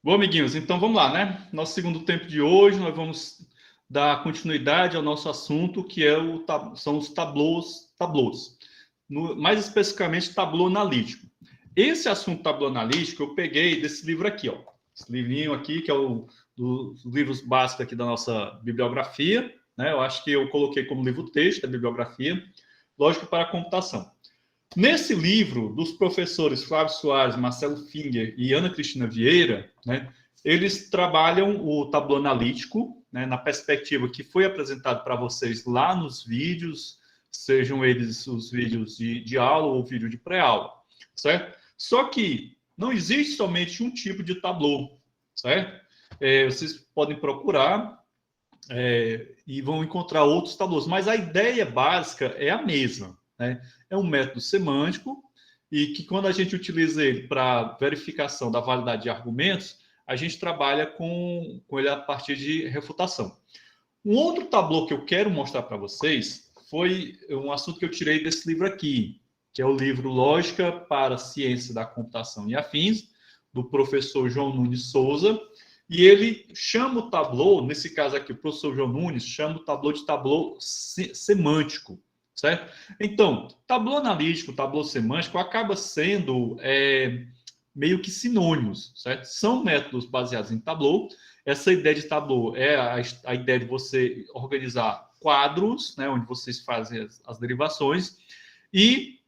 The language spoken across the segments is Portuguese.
Bom, amiguinhos, então vamos lá, né? Nosso segundo tempo de hoje, nós vamos dar continuidade ao nosso assunto, que é são os tablôs. Mais especificamente, tablô analítico. Esse assunto tablô analítico eu peguei desse livro aqui, ó. Esse livrinho aqui, que é dos livros básicos aqui da nossa bibliografia, né? Eu acho que eu coloquei como livro-texto a bibliografia, Lógica para a Computação. Nesse livro, dos professores Flávio Soares, Marcelo Finger e Ana Cristina Vieira, né, eles trabalham o tablô analítico, né, na perspectiva que foi apresentado para vocês lá nos vídeos, sejam eles os vídeos de aula ou vídeo de pré-aula, certo? Só que não existe somente um tipo de tablô, certo? Vocês podem procurar e vão encontrar outros tablôs, mas a ideia básica é a mesma, né? É um método semântico e que quando a gente utiliza ele para verificação da validade de argumentos, a gente trabalha com ele a partir de refutação. Um outro tablô que eu quero mostrar para vocês foi um assunto que eu tirei desse livro aqui, que é o livro Lógica para a Ciência da Computação e Afins, do professor João Nunes Souza, e ele chama o tablô, nesse caso aqui, o professor João Nunes chama o tablô de tablô semântico, certo? Então, tablô analítico, tablô semântico acaba sendo meio que sinônimos, certo? São métodos baseados em tablô. Essa ideia de tablô é a ideia de você organizar quadros, né, onde vocês fazem as derivações, e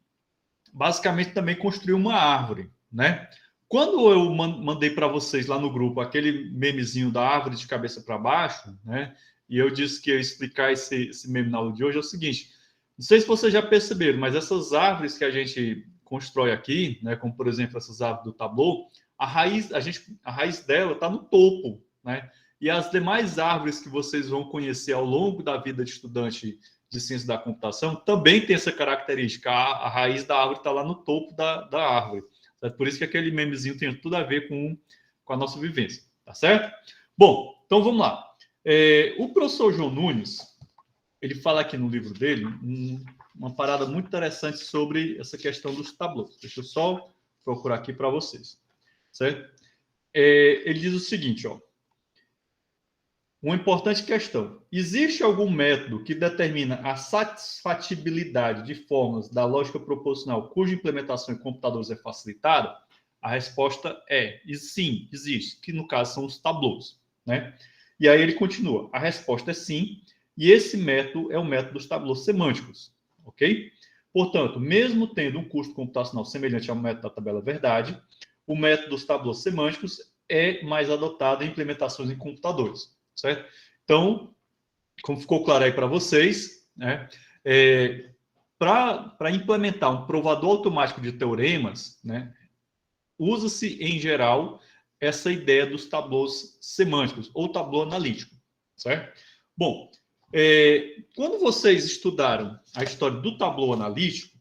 basicamente também construir uma árvore, né? Quando eu mandei para vocês lá no grupo aquele memezinho da árvore de cabeça para baixo, né? E eu disse que ia explicar esse meme na aula de hoje, é o seguinte: não sei se vocês já perceberam, mas essas árvores que a gente constrói aqui, né? Como por exemplo essas árvores do tablô, a raiz dela está no topo, né? E as demais árvores que vocês vão conhecer ao longo da vida de estudante de ciência da computação também tem essa característica. A raiz da árvore está lá no topo da árvore. Certo? Por isso que aquele memezinho tem tudo a ver com a nossa vivência. Tá certo? Bom, então vamos lá. O professor João Nunes, ele fala aqui no livro dele uma parada muito interessante sobre essa questão dos tablôs. Deixa eu só procurar aqui para vocês. Certo? Ele diz o seguinte, ó. Uma importante questão. Existe algum método que determina a satisfatibilidade de fórmulas da lógica proposicional cuja implementação em computadores é facilitada? A resposta é sim, existe, que no caso são os tablôs, né? E aí ele continua. A resposta é sim, e esse método é o método dos tablôs semânticos, ok? Portanto, mesmo tendo um custo computacional semelhante ao método da tabela verdade, o método dos tablôs semânticos é mais adotado em implementações em computadores. Certo? Então, como ficou claro aí para vocês, né, para implementar um provador automático de teoremas, né, usa-se, em geral, essa ideia dos tablôs semânticos ou tablô analítico. Certo? Bom, quando vocês estudaram a história do tablô analítico,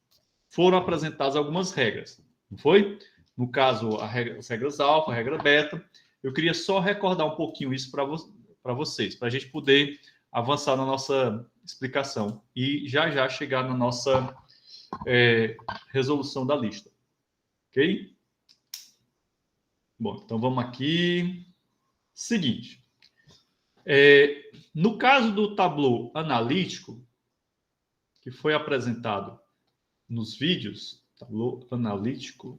foram apresentadas algumas regras, não foi? No caso, as regras alfa, a regra beta. Eu queria só recordar um pouquinho isso para vocês, para a gente poder avançar na nossa explicação e já chegar na nossa resolução da lista. Ok? Bom, então vamos aqui. Seguinte. No caso do tablô analítico, que foi apresentado nos vídeos, tablô analítico,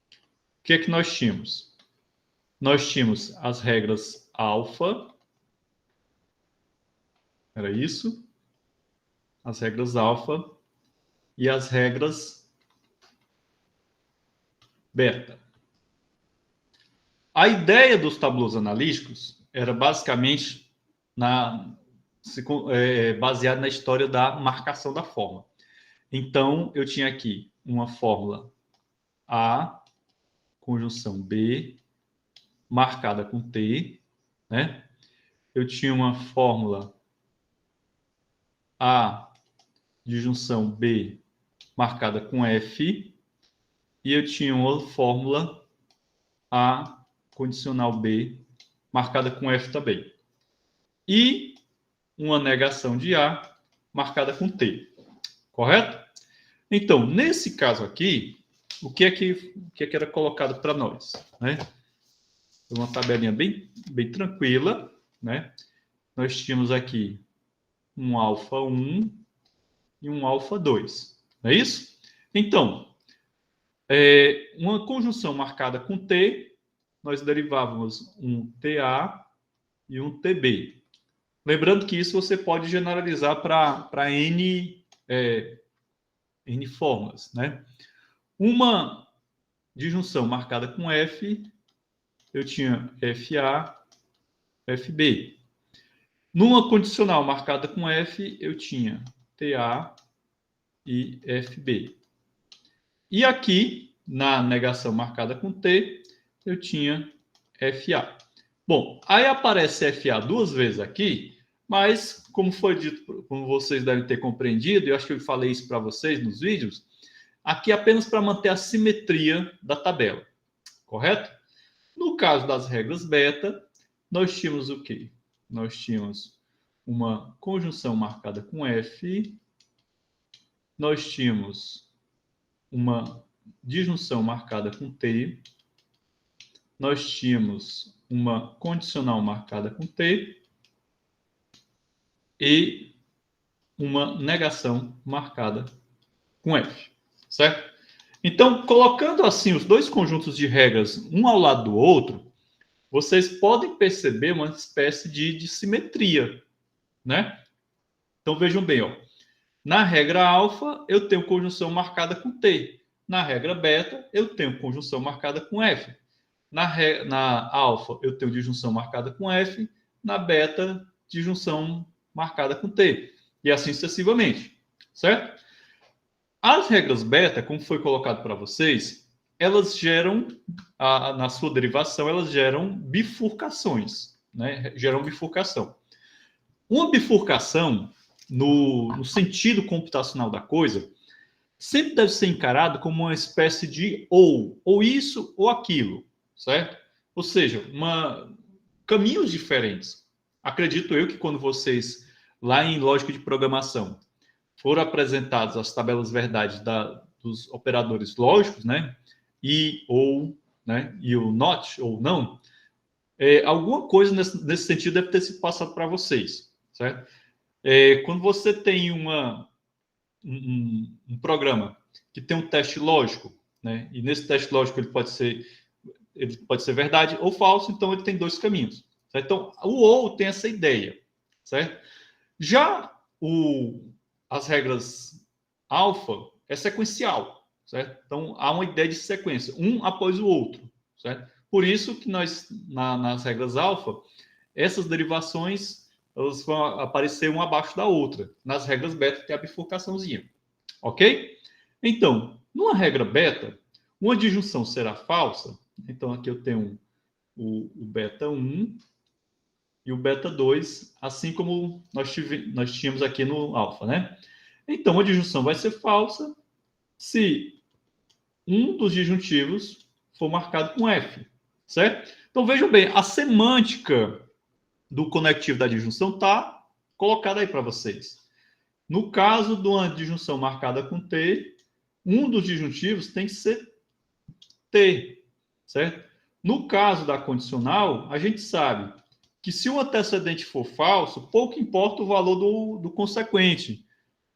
o que é que nós tínhamos? Nós tínhamos as regras alfa, era isso? As regras alfa e as regras beta. A ideia dos tablôs analíticos era basicamente baseada na história da marcação da fórmula. Então, eu tinha aqui uma fórmula A, conjunção B, marcada com T, né? Eu tinha uma fórmula A, disjunção B, marcada com F, e eu tinha uma fórmula A, condicional B, marcada com F também. E uma negação de A, marcada com T. Correto? Então, nesse caso aqui, o que é que era colocado para nós? Né? uma tabelinha bem tranquila, né? Nós tínhamos aqui um alfa 1 e um alfa 2, não é isso? Então, uma conjunção marcada com T, nós derivávamos um TA e um TB. Lembrando que isso você pode generalizar para N fórmulas, né? Uma disjunção marcada com F, eu tinha FA, FB. Numa condicional marcada com F, eu tinha TA e FB. E aqui, na negação marcada com T, eu tinha FA. Bom, aí aparece FA duas vezes aqui, mas, como foi dito, como vocês devem ter compreendido, eu acho que eu falei isso para vocês nos vídeos, aqui é apenas para manter a simetria da tabela, correto? No caso das regras beta, nós tínhamos o quê? Nós tínhamos uma conjunção marcada com F, nós tínhamos uma disjunção marcada com T, nós tínhamos uma condicional marcada com T e uma negação marcada com F, certo? Então, colocando assim os dois conjuntos de regras um ao lado do outro, vocês podem perceber uma espécie de simetria, né? Então, vejam bem, ó. Na regra alfa, eu tenho conjunção marcada com T. Na regra beta, eu tenho conjunção marcada com F. Na alfa, eu tenho disjunção marcada com F. Na beta, disjunção marcada com T. E assim sucessivamente, certo? As regras beta, como foi colocado para vocês, elas geram, na sua derivação, elas geram bifurcações, né? Geram bifurcação. Uma bifurcação, no sentido computacional da coisa, sempre deve ser encarado como uma espécie de ou isso ou aquilo, certo? Ou seja, caminhos diferentes. Acredito eu que quando vocês, lá em lógica de programação, foram apresentadas as tabelas verdade dos operadores lógicos, né? E ou, né? E o not ou não, alguma coisa nesse sentido deve ter sido passado para vocês, certo? Quando você tem um programa que tem um teste lógico, né? E nesse teste lógico ele pode ser verdade ou falso, então ele tem dois caminhos, certo? Então o ou tem essa ideia, certo? Já as regras alfa é sequencial, certo? Então há uma ideia de sequência, um após o outro, certo? Por isso que nós nas regras alfa, essas derivações elas vão aparecer uma abaixo da outra. Nas regras beta tem a bifurcaçãozinha, ok? Então, numa regra beta, uma disjunção será falsa. Então aqui eu tenho o beta 1 e o beta 2, assim como nós tínhamos aqui no alfa, né? Então, a disjunção vai ser falsa se um dos disjuntivos for marcado com F, certo? Então, vejam bem, a semântica do conectivo da disjunção está colocada aí para vocês. No caso de uma disjunção marcada com T, um dos disjuntivos tem que ser T, certo? No caso da condicional, a gente sabe que se o antecedente for falso, pouco importa o valor do consequente.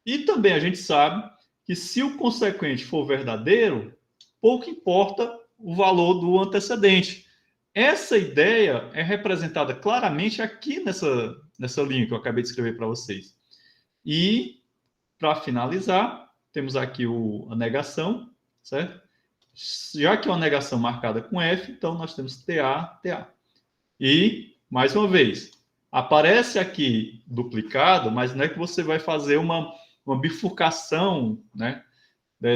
E também a gente sabe que se o consequente for verdadeiro, pouco importa o valor do antecedente. Essa ideia é representada claramente aqui nessa linha que eu acabei de escrever para vocês. E, para finalizar, temos aqui a negação, certo? Já que é uma negação marcada com F, então nós temos TA, TA. E, mais uma vez, aparece aqui duplicado, mas não é que você vai fazer uma bifurcação, né,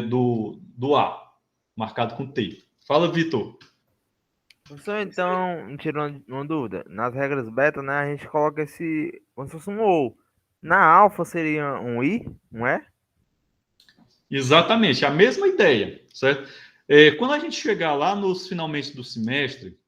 do A, marcado com T. Fala, Vitor. Professor, então, me tirou uma dúvida. Nas regras beta, né, a gente coloca esse como se fosse um ou. Na alfa seria um i, não é? Exatamente, a mesma ideia, certo? Quando a gente chegar lá nos finalmente do semestre,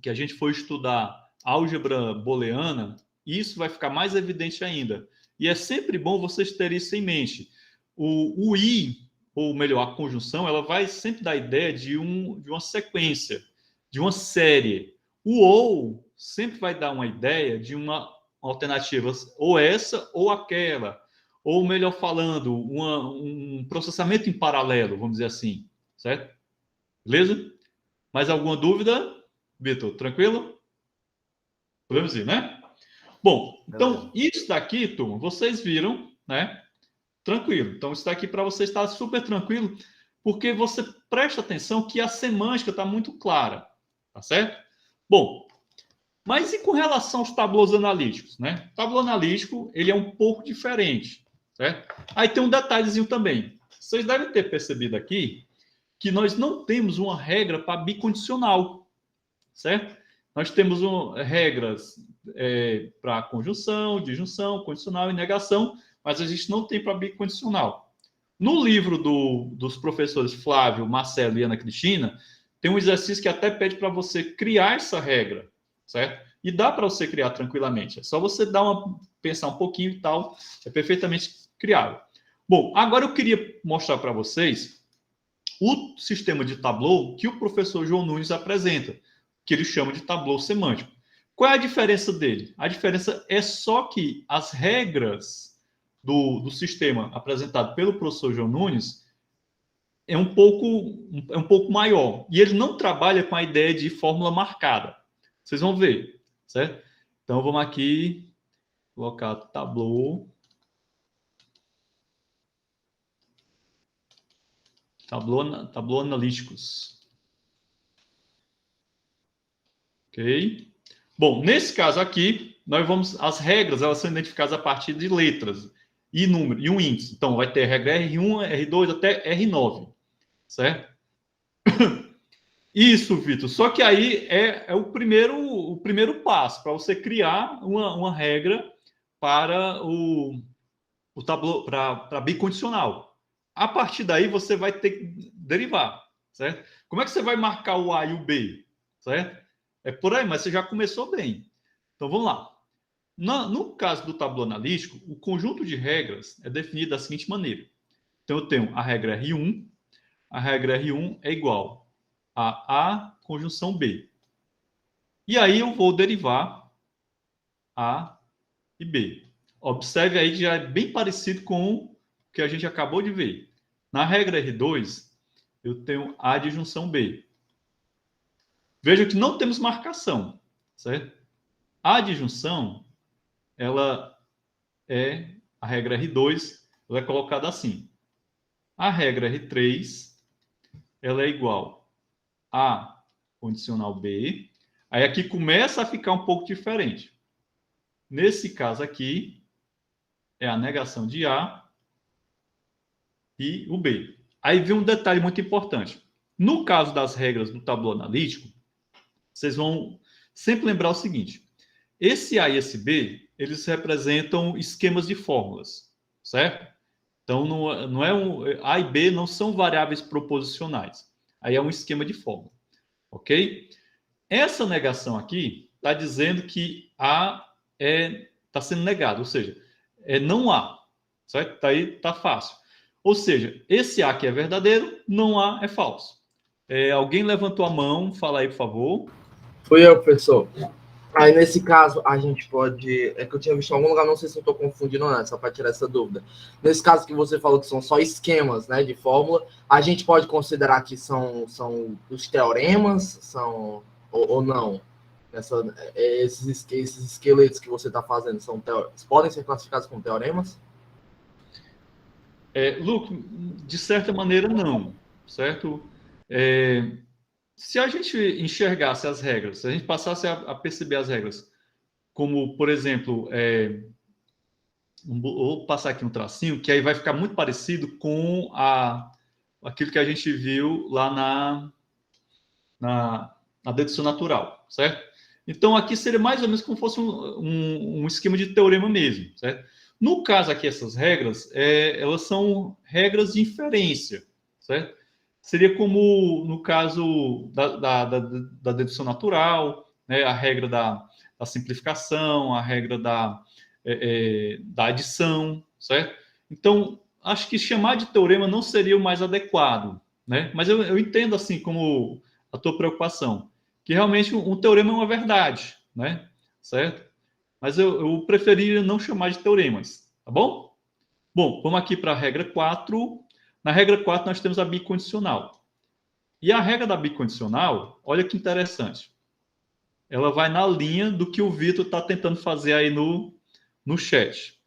que a gente for estudar álgebra booleana, isso vai ficar mais evidente ainda. E é sempre bom vocês terem isso em mente. O i, ou melhor, a conjunção, ela vai sempre dar a ideia de uma sequência, de uma série. O ou sempre vai dar uma ideia de uma alternativa, ou essa ou aquela, ou melhor falando, um processamento em paralelo, vamos dizer assim, certo? Beleza? Mais alguma dúvida, Vitor? Tranquilo? Podemos ir, né? Bom, então, isso daqui, turma, vocês viram, né? Tranquilo. Então, isso daqui para você estar super tranquilo, porque você presta atenção que a semântica está muito clara, tá certo? Bom, mas e com relação aos tablôs analíticos, né? O tablô analítico, ele é um pouco diferente, certo? Aí tem um detalhezinho também. Vocês devem ter percebido aqui que nós não temos uma regra para bicondicional, certo? Nós temos regras para conjunção, disjunção, condicional e negação, mas a gente não tem para bicondicional. No livro dos professores Flávio, Marcelo e Ana Cristina, tem um exercício que até pede para você criar essa regra, certo? E dá para você criar tranquilamente. É só você pensar um pouquinho e tal, é perfeitamente criável. Bom, agora eu queria mostrar para vocês o sistema de tablô que o professor João Nunes apresenta, que ele chama de tablô semântico. Qual é a diferença dele? A diferença é só que as regras do sistema apresentado pelo professor João Nunes é um pouco maior. E ele não trabalha com a ideia de fórmula marcada. Vocês vão ver, certo? Então, vamos aqui colocar tablô analíticos. Ok? Bom, nesse caso aqui, as regras elas são identificadas a partir de letras e número e um índice. Então, vai ter regra R1, R2 até R9, certo? Isso, Vitor. Só que aí é o primeiro passo para você criar uma regra para o tablô, para bicondicional. A partir daí, você vai ter que derivar, certo? Como é que você vai marcar o A e o B, certo? É por aí, mas você já começou bem. Então, vamos lá. No caso do tablô analítico, o conjunto de regras é definido da seguinte maneira. Então, eu tenho a regra R1. A regra R1 é igual a A conjunção B. E aí eu vou derivar A e B. Observe aí que já é bem parecido com o que a gente acabou de ver. Na regra R2, eu tenho A de junção B. Veja que não temos marcação, certo? A disjunção, ela é a regra R2, ela é colocada assim. A regra R3, ela é igual a condicional B. Aí aqui começa a ficar um pouco diferente. Nesse caso aqui, é a negação de A e o B. Aí vem um detalhe muito importante. No caso das regras do tablô analítico, vocês vão sempre lembrar o seguinte: esse A e esse B, eles representam esquemas de fórmulas, certo? Então, não é A e B não são variáveis proposicionais. Aí é um esquema de fórmula, ok? Essa negação aqui está dizendo que A está sendo negado, ou seja, não há, certo? Tá aí, tá fácil. Ou seja, esse A que é verdadeiro, não há é falso. Alguém levantou a mão, fala aí, por favor. Fui eu, professor. Aí, nesse caso, a gente pode... É que eu tinha visto em algum lugar, não sei se eu estou confundindo ou não, só para tirar essa dúvida. Nesse caso que você falou que são só esquemas, né, de fórmula, a gente pode considerar que são os teoremas, ou não? Esses esqueletos que você está fazendo podem ser classificados como teoremas? Luke, de certa maneira, não, certo? Se a gente enxergasse as regras, se a gente passasse a perceber as regras, como, por exemplo, vou passar aqui um tracinho, que aí vai ficar muito parecido com aquilo que a gente viu lá na dedução natural, certo? Então, aqui seria mais ou menos como fosse um esquema de teorema mesmo, certo? No caso aqui, essas regras, elas são regras de inferência, certo? Seria como no caso da dedução natural, né? A regra da simplificação, a regra da adição, certo? Então, acho que chamar de teorema não seria o mais adequado, né? Mas eu entendo, assim, como a tua preocupação, que realmente um teorema é uma verdade, né? Certo? Mas eu preferiria não chamar de teoremas, tá bom? Bom, vamos aqui para a regra 4. Na regra 4, nós temos a bicondicional. E a regra da bicondicional, olha que interessante. Ela vai na linha do que o Vitor está tentando fazer aí no chat.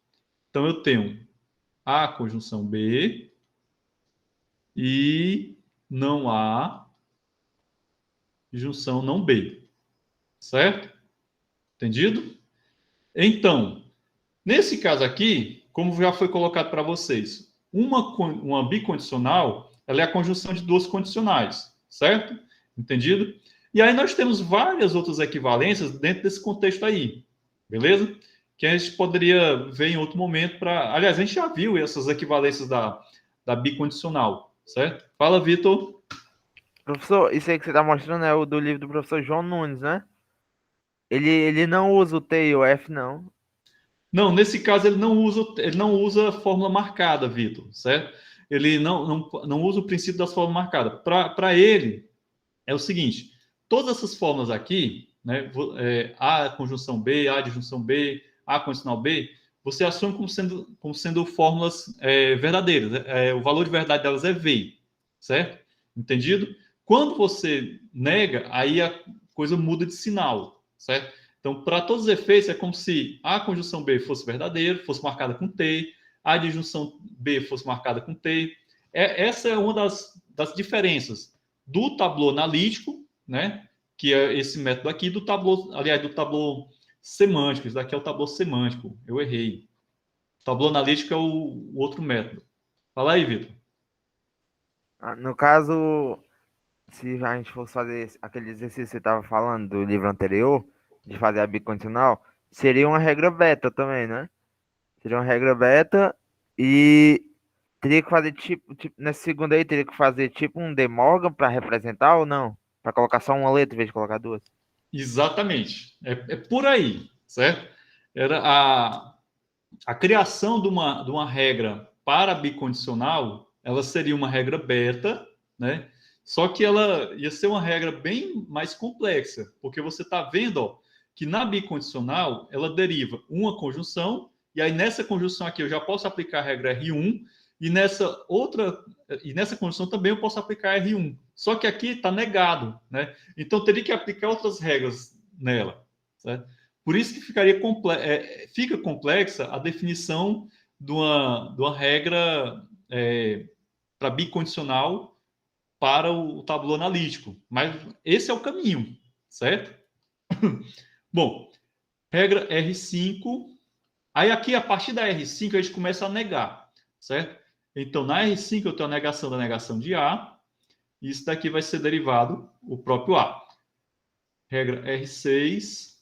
Então, eu tenho A conjunção B e não há junção não B. Certo? Entendido? Então, nesse caso aqui, como já foi colocado para vocês, uma bicondicional, ela é a conjunção de duas condicionais, certo? Entendido? E aí nós temos várias outras equivalências dentro desse contexto aí, beleza? Que a gente poderia ver em outro momento para... Aliás, a gente já viu essas equivalências da bicondicional, certo? Fala, Vitor. Professor, isso aí que você está mostrando é o do livro do professor João Nunes, né? Ele não usa o T e o F, não. Não, nesse caso ele não usa a fórmula marcada, Vitor, certo? Ele não usa o princípio das fórmulas marcadas. Para ele, é o seguinte: todas essas fórmulas aqui, né, A conjunção B, A adjunção B, A condicional B, você assume como sendo fórmulas verdadeiras. O valor de verdade delas é V, certo? Entendido? Quando você nega, aí a coisa muda de sinal, certo? Então, para todos os efeitos, é como se a conjunção B fosse verdadeira, fosse marcada com T, a adjunção B fosse marcada com T. Essa é uma das diferenças do tablô analítico, né, que é esse método aqui, do tablô, aliás, do tablô semântico. Isso daqui é o tablô semântico, eu errei. O tablô analítico é o outro método. Fala aí, Vitor. No caso, se a gente fosse fazer aquele exercício que você estava falando do livro anterior, de fazer a bicondicional, seria uma regra beta também, né? Seria uma regra beta e teria que fazer tipo nessa segunda aí, teria que fazer tipo um De Morgan para representar ou não? Para colocar só uma letra em vez de colocar duas? Exatamente. É por aí, certo? Era a criação de uma regra para bicondicional, ela seria uma regra beta, né? Só que ela ia ser uma regra bem mais complexa, porque você está vendo, ó, que na bicondicional ela deriva uma conjunção, e aí nessa conjunção aqui eu já posso aplicar a regra R1, e nessa conjunção também eu posso aplicar R1. Só que aqui está negado, né? Então teria que aplicar outras regras nela, certo? Por isso que fica complexa a definição de uma regra para bicondicional para o tabuleiro analítico. Mas esse é o caminho, certo? Bom, regra R5. Aí aqui, a partir da R5, a gente começa a negar, certo? Então, na R5, eu tenho a negação da negação de A. E isso daqui vai ser derivado o próprio A. Regra R6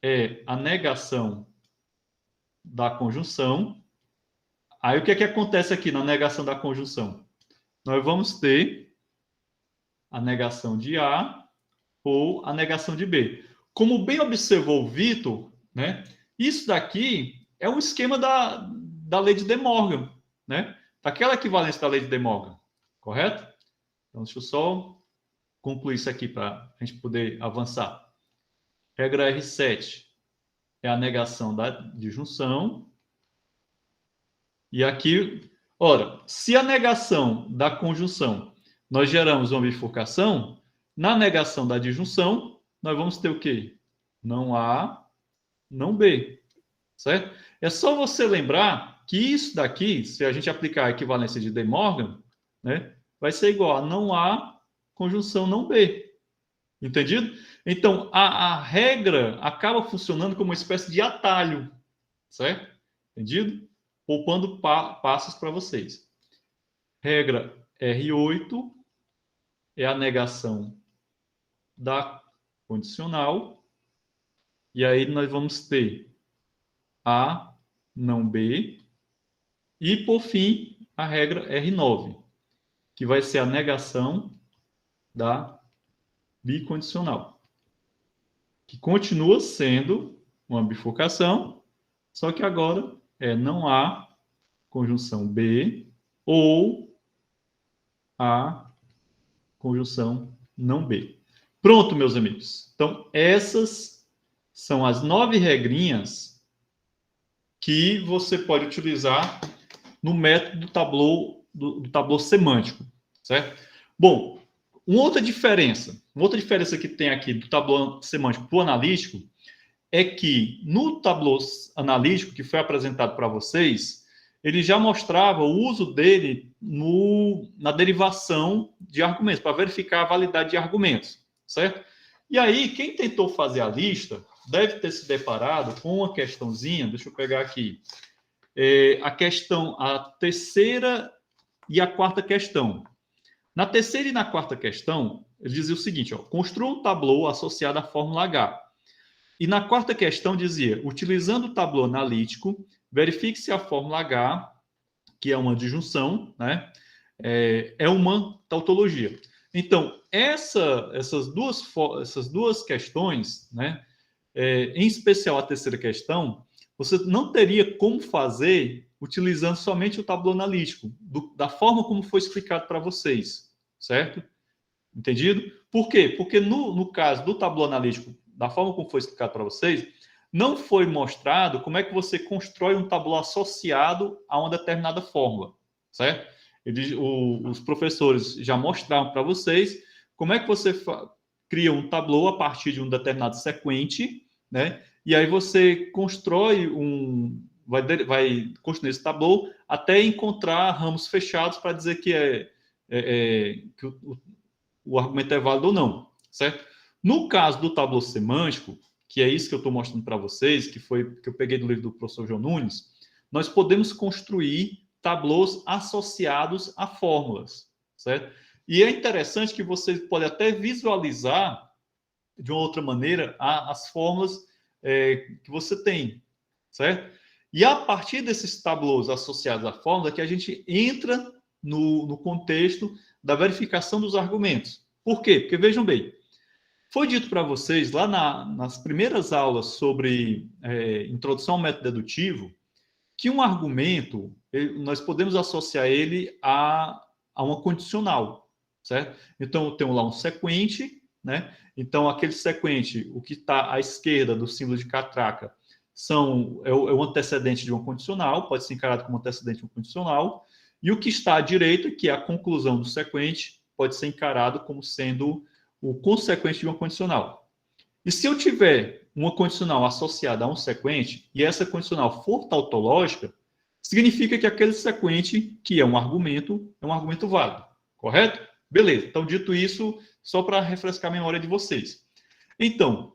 é a negação da conjunção. Aí o que é que acontece aqui na negação da conjunção? Nós vamos ter a negação de A ou a negação de B. Como bem observou o Vitor, né, isso daqui é um esquema da lei de De Morgan, né? Daquela equivalência da lei de De Morgan, correto? Então, deixa eu só concluir isso aqui para a gente poder avançar. Regra R7 é a negação da disjunção. E aqui, ora, se a negação da conjunção nós geramos uma bifurcação, na negação da disjunção, nós vamos ter o quê? Não A, não B, certo? É só você lembrar que isso daqui, se a gente aplicar a equivalência de De Morgan, né, vai ser igual a não A, conjunção não B. Entendido? Então, a regra acaba funcionando como uma espécie de atalho, certo? Entendido? Poupando passos para vocês. Regra R8 é a negação da condicional. E aí nós vamos ter A, não B. E, por fim, a regra R9, que vai ser a negação da bicondicional, que continua sendo uma bifurcação, só que agora não há conjunção B ou a conjunção não B. Pronto, meus amigos. Então, essas são as 9 regrinhas que você pode utilizar no método do tablô semântico, certo? Bom, uma outra diferença que tem aqui do tablô semântico para o analítico é que no tablô analítico que foi apresentado para vocês, ele já mostrava o uso dele na derivação de argumentos, para verificar a validade de argumentos, certo? E aí, quem tentou fazer a lista deve ter se deparado com uma questãozinha, deixa eu pegar aqui, a terceira e a quarta questão. Na terceira e na quarta questão, ele dizia o seguinte, construa um tablô associado à fórmula H. E na quarta questão dizia, utilizando o tablô analítico, verifique se a fórmula H, que é uma disjunção, né, é uma tautologia. Então, essas duas questões, né, em especial a terceira questão, você não teria como fazer utilizando somente o tablô analítico, da forma como foi explicado para vocês, certo? Entendido? Por quê? Porque no caso do tablô analítico, da forma como foi explicado para vocês, não foi mostrado como é que você constrói um tablô associado a uma determinada fórmula, certo? Os professores já mostraram para vocês como é que você cria um tablô a partir de um determinado sequente, né? E aí você constrói vai construir esse tablô até encontrar ramos fechados para dizer que que o argumento é válido ou não, certo? No caso do tablô semântico, que é isso que eu estou mostrando para vocês, que eu peguei do livro do professor João Nunes, nós podemos construir tablôs associados a fórmulas, certo? E é interessante que você pode até visualizar de uma outra maneira as fórmulas que você tem, certo? E a partir desses tablôs associados à fórmula que a gente entra no contexto da verificação dos argumentos. Por quê? Porque, vejam bem, foi dito para vocês lá nas primeiras aulas sobre introdução ao método dedutivo que um argumento, nós podemos associar ele a uma condicional, certo? Então, eu tenho lá um sequente, né? Então, aquele sequente, o que está à esquerda do símbolo de catraca, é o antecedente de uma condicional, pode ser encarado como antecedente de uma condicional, e o que está à direita, que é a conclusão do sequente, pode ser encarado como sendo o consequente de uma condicional. E se eu tiver uma condicional associada a um sequente, e essa condicional for tautológica, significa que aquele sequente, que é um argumento válido. Correto? Beleza. Então, dito isso, só para refrescar a memória de vocês. Então,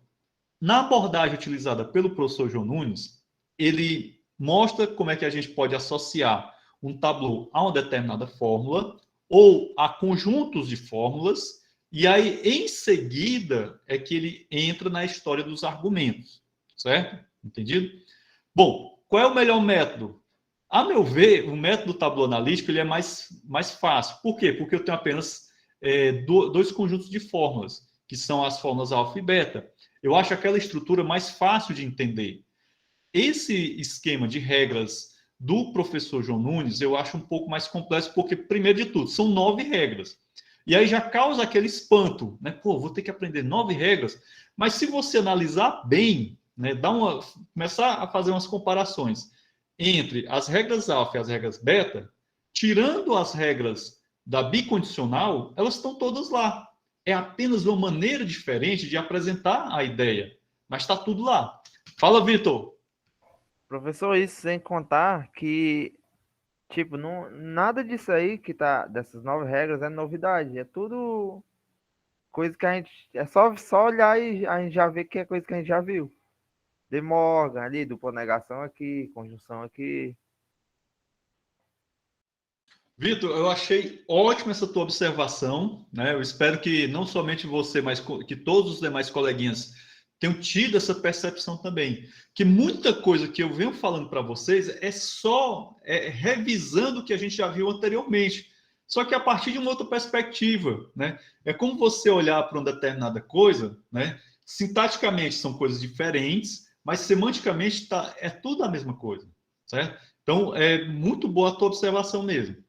na abordagem utilizada pelo professor João Nunes, ele mostra como é que a gente pode associar um tablô a uma determinada fórmula ou a conjuntos de fórmulas, e aí, em seguida, é que ele entra na história dos argumentos, certo? Entendido? Bom, qual é o melhor método? A meu ver, o método do tablô analítico ele é mais fácil. Por quê? Porque eu tenho apenas dois conjuntos de fórmulas, que são as fórmulas alfa e beta. Eu acho aquela estrutura mais fácil de entender. Esse esquema de regras do professor João Nunes, eu acho um pouco mais complexo, porque, primeiro de tudo, são 9 regras. E aí já causa aquele espanto, né? Pô, vou ter que aprender 9 regras. Mas se você analisar bem, né, começar a fazer umas comparações entre as regras alfa e as regras beta, tirando as regras da bicondicional, elas estão todas lá. É apenas uma maneira diferente de apresentar a ideia, mas está tudo lá. Fala, Vitor. Professor, isso sem contar que, tipo, não, nada disso aí que tá, dessas 9 regras é novidade. É tudo coisa que a gente, é só olhar e a gente já vê que é coisa que a gente já viu. De Morgan ali, dupla negação aqui, conjunção aqui. Vitor, eu achei ótima essa tua observação, né? Eu espero que não somente você, mas que todos os demais coleguinhas tenham tido essa percepção também. Que muita coisa que eu venho falando para vocês é só revisando o que a gente já viu anteriormente, só que a partir de uma outra perspectiva, né? É como você olhar para uma determinada coisa, né? Sintaticamente são coisas diferentes, mas semanticamente é tudo a mesma coisa, certo? Então, é muito boa a tua observação mesmo.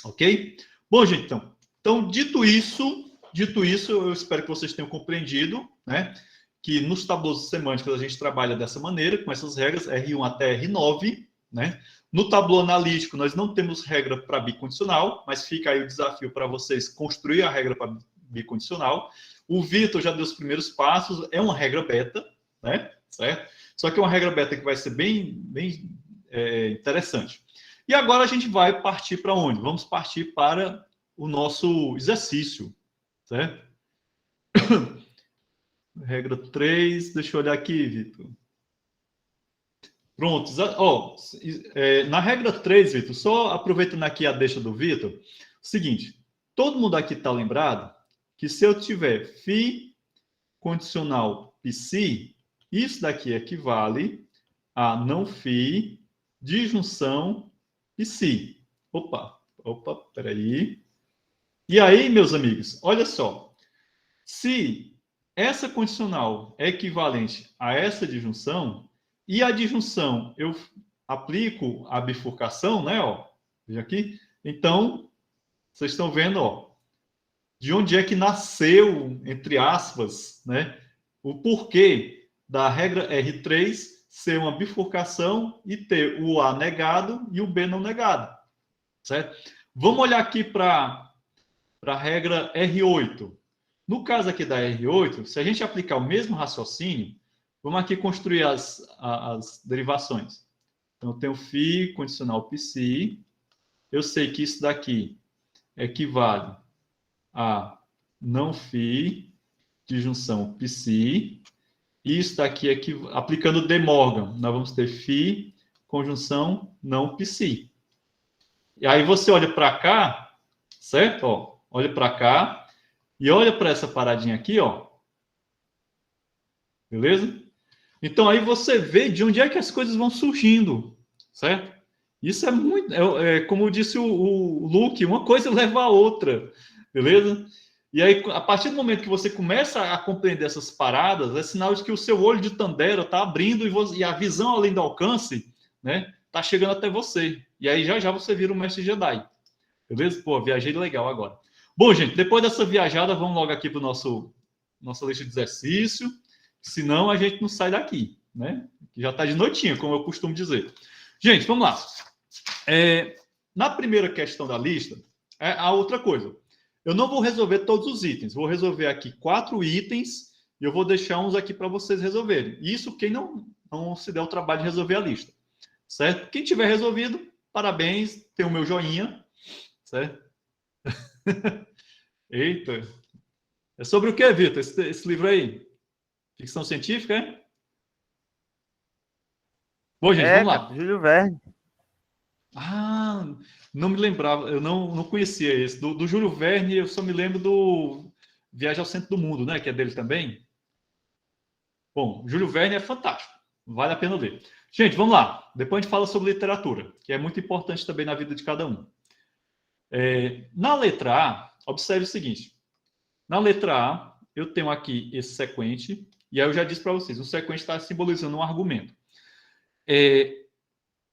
Ok? Bom, gente, então dito isso, Dito isso, eu espero que vocês tenham compreendido, né, que nos tablos semânticos a gente trabalha dessa maneira, com essas regras, R1 até R9, né? No tabuleiro analítico, nós não temos regra para bicondicional, mas fica aí o desafio para vocês construir a regra para bicondicional. O Vitor já deu os primeiros passos, é uma regra beta, né? Certo? Só que é uma regra beta que vai ser bem interessante. E agora a gente vai partir para onde? Vamos partir para o nosso exercício, certo? Regra 3, deixa eu olhar aqui, Vitor. Pronto. Na regra 3, Vitor, só aproveitando aqui a deixa do Vitor, seguinte, todo mundo aqui está lembrado que se eu tiver phi condicional psi, isso daqui equivale a não phi disjunção psi. Opa, peraí. E aí, meus amigos, olha só. Se essa condicional é equivalente a essa disjunção, e a disjunção eu aplico a bifurcação, né? Ó, veja aqui. Então, vocês estão vendo, ó, de onde é que nasceu, entre aspas, né? O porquê da regra R3 ser uma bifurcação e ter o A negado e o B não negado, certo? Vamos olhar aqui para a regra R8. No caso aqui da R8, se a gente aplicar o mesmo raciocínio, vamos aqui construir as derivações. Então, eu tenho φ condicional psi. Eu sei que isso daqui equivale a não φ disjunção psi. E isso daqui, aplicando De Morgan, nós vamos ter φ conjunção não psi. E aí você olha para cá, certo? Ó, olha para cá e olha para essa paradinha aqui, ó. Beleza? Então, aí você vê de onde é que as coisas vão surgindo, certo? Isso é muito... como disse o Luke, uma coisa leva a outra, beleza? E aí, a partir do momento que você começa a compreender essas paradas, é sinal de que o seu olho de Tandera está abrindo e a visão além do alcance, né, está chegando até você. E aí, já você vira um mestre Jedi. Beleza? Pô, viajei legal agora. Bom, gente, depois dessa viajada, vamos logo aqui para nossa lista de exercício. Senão a gente não sai daqui, né? Já está de noitinha, como eu costumo dizer. Gente, vamos lá. Na primeira questão da lista, a outra coisa. Eu não vou resolver todos os itens. Vou resolver aqui 4 itens e eu vou deixar uns aqui para vocês resolverem. Isso quem não se der o trabalho de resolver a lista. Certo? Quem tiver resolvido, parabéns. Tem o meu joinha. Certo? Eita. É sobre o que, Vitor? Esse livro aí? Ficção científica, é? Bom, gente, vamos lá. Júlio Verne. Ah, não me lembrava, eu não conhecia esse. Do Júlio Verne, eu só me lembro do Viagem ao Centro do Mundo, né? Que é dele também. Bom, Júlio Verne é fantástico. Vale a pena ler. Gente, vamos lá. Depois a gente fala sobre literatura, que é muito importante também na vida de cada um. Na letra A, observe o seguinte. Na letra A, eu tenho aqui esse sequente. E aí eu já disse para vocês, o sequente está simbolizando um argumento.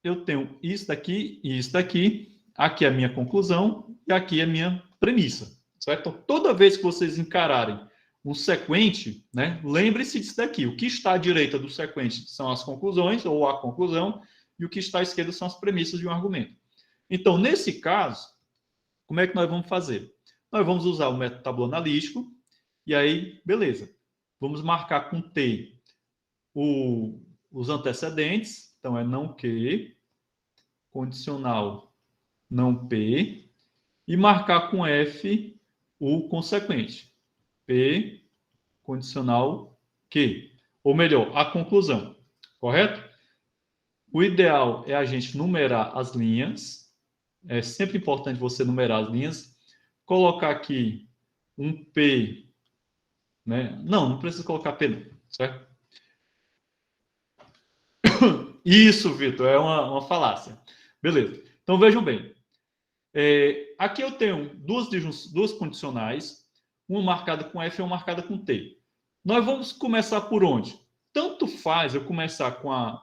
Eu tenho isso daqui e isso daqui. Aqui é a minha conclusão e aqui é a minha premissa. Certo? Então, toda vez que vocês encararem um sequente, né, lembre-se disso daqui. O que está à direita do sequente são as conclusões ou a conclusão e o que está à esquerda são as premissas de um argumento. Então, nesse caso, como é que nós vamos fazer? Nós vamos usar o método tabuleiro analítico e aí, beleza. Vamos marcar com T os antecedentes. Então, é não Q, condicional não P, e marcar com F o consequente. P, condicional Q. Ou melhor, a conclusão. Correto? O ideal é a gente numerar as linhas. É sempre importante você numerar as linhas. Colocar aqui um P... Né? Não precisa colocar P, não, certo? Isso, Vitor, é uma falácia. Beleza. Então, vejam bem. Aqui eu tenho duas condicionais, uma marcada com F e uma marcada com T. Nós vamos começar por onde? Tanto faz eu começar com a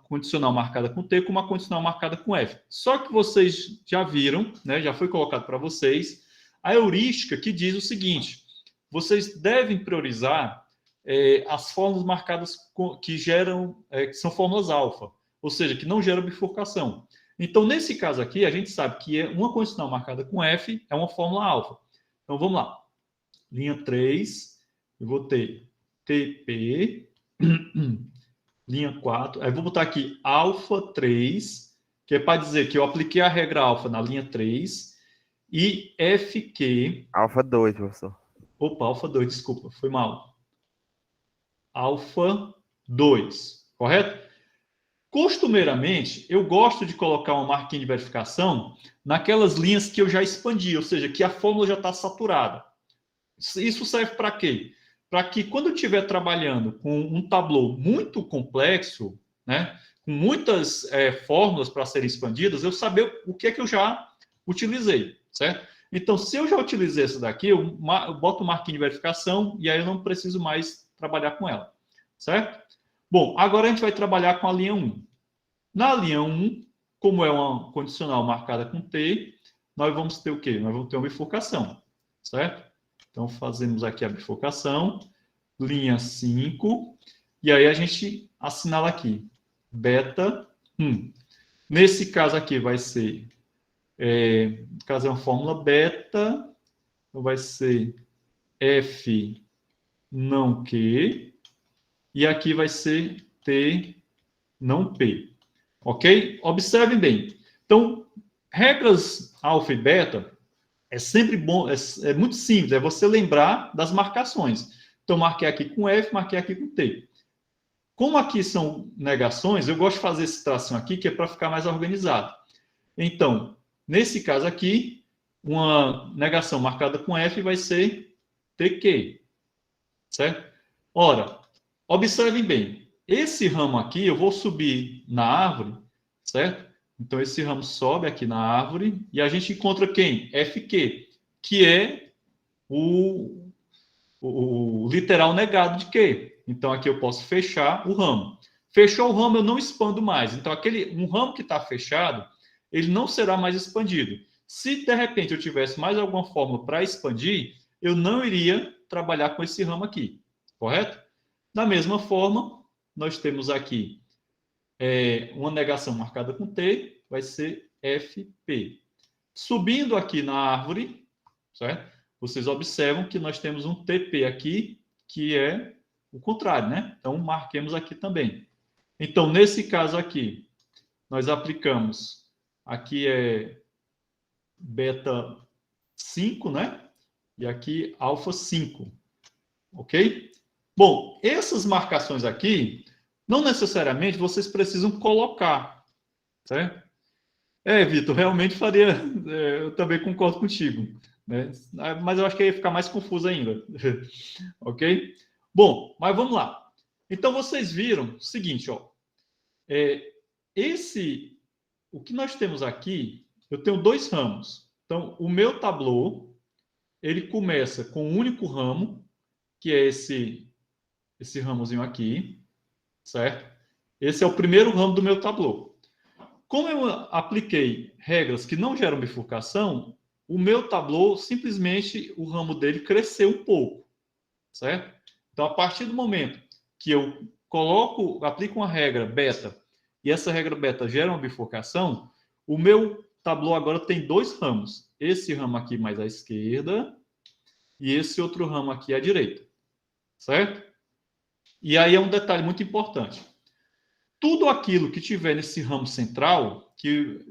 condicional marcada com T como a condicional marcada com F. Só que vocês já viram, né? Já foi colocado para vocês, a heurística que diz o seguinte: vocês devem priorizar as fórmulas marcadas que geram, que são fórmulas alfa, ou seja, que não geram bifurcação. Então, nesse caso aqui, a gente sabe que uma condicional marcada com F é uma fórmula alfa. Então, vamos lá. Linha 3, eu vou ter TP, linha 4, aí vou botar aqui alfa 3, que é para dizer que eu apliquei a regra alfa na linha 3, e FQ... Alfa 2, professor. Opa, alfa 2, desculpa, foi mal. Alfa 2, correto? Costumeiramente, eu gosto de colocar uma marquinha de verificação naquelas linhas que eu já expandi, ou seja, que a fórmula já está saturada. Isso serve para quê? Para que quando eu estiver trabalhando com um tablô muito complexo, né, com muitas fórmulas para serem expandidas, eu saber o que é que eu já utilizei, certo? Então, se eu já utilizei essa daqui, eu boto o marquinho de verificação e aí eu não preciso mais trabalhar com ela, certo? Bom, agora a gente vai trabalhar com a linha 1. Na linha 1, como é uma condicional marcada com T, nós vamos ter o quê? Nós vamos ter uma bifurcação, certo? Então, fazemos aqui a bifurcação, linha 5, e aí a gente assinala aqui, beta 1. Nesse caso aqui vai ser, no caso é uma fórmula beta, então vai ser F não Q, e aqui vai ser T não P. Ok? Observem bem. Então, regras alfa e beta é sempre bom, é muito simples, é você lembrar das marcações. Então, marquei aqui com F, marquei aqui com T. Como aqui são negações, eu gosto de fazer esse tracinho aqui, que é para ficar mais organizado. Então, nesse caso aqui, uma negação marcada com F vai ser TQ. Certo? Ora, observem bem. Esse ramo aqui, eu vou subir na árvore, certo? Então, esse ramo sobe aqui na árvore e a gente encontra quem? FQ, que é o literal negado de Q. Então, aqui eu posso fechar o ramo. Fechou o ramo, eu não expando mais. Então, um ramo que está fechado, ele não será mais expandido. Se, de repente, eu tivesse mais alguma fórmula para expandir, eu não iria trabalhar com esse ramo aqui, correto? Da mesma forma, nós temos aqui uma negação marcada com T, vai ser FP. Subindo aqui na árvore, certo? Vocês observam que nós temos um TP aqui, que é o contrário, né? Então, marquemos aqui também. Então, nesse caso aqui, nós aplicamos, aqui é beta 5, né? E aqui alfa 5, ok? Bom, essas marcações aqui, não necessariamente vocês precisam colocar, certo? Vitor, realmente faria, eu também concordo contigo, né? Mas eu acho que ia ficar mais confuso ainda, ok? Bom, mas vamos lá. Então, vocês viram o seguinte, ó, o que nós temos aqui, eu tenho dois ramos. Então, o meu tablô, ele começa com um único ramo, que é esse ramozinho aqui, certo? Esse é o primeiro ramo do meu tablô. Como eu apliquei regras que não geram bifurcação, o meu tablô, simplesmente, o ramo dele cresceu um pouco, certo? Então, a partir do momento que eu aplico uma regra beta, e essa regra beta gera uma bifurcação, o meu tablô agora tem dois ramos. Esse ramo aqui mais à esquerda, e esse outro ramo aqui à direita, certo? E aí é um detalhe muito importante. Tudo aquilo que tiver nesse ramo central, que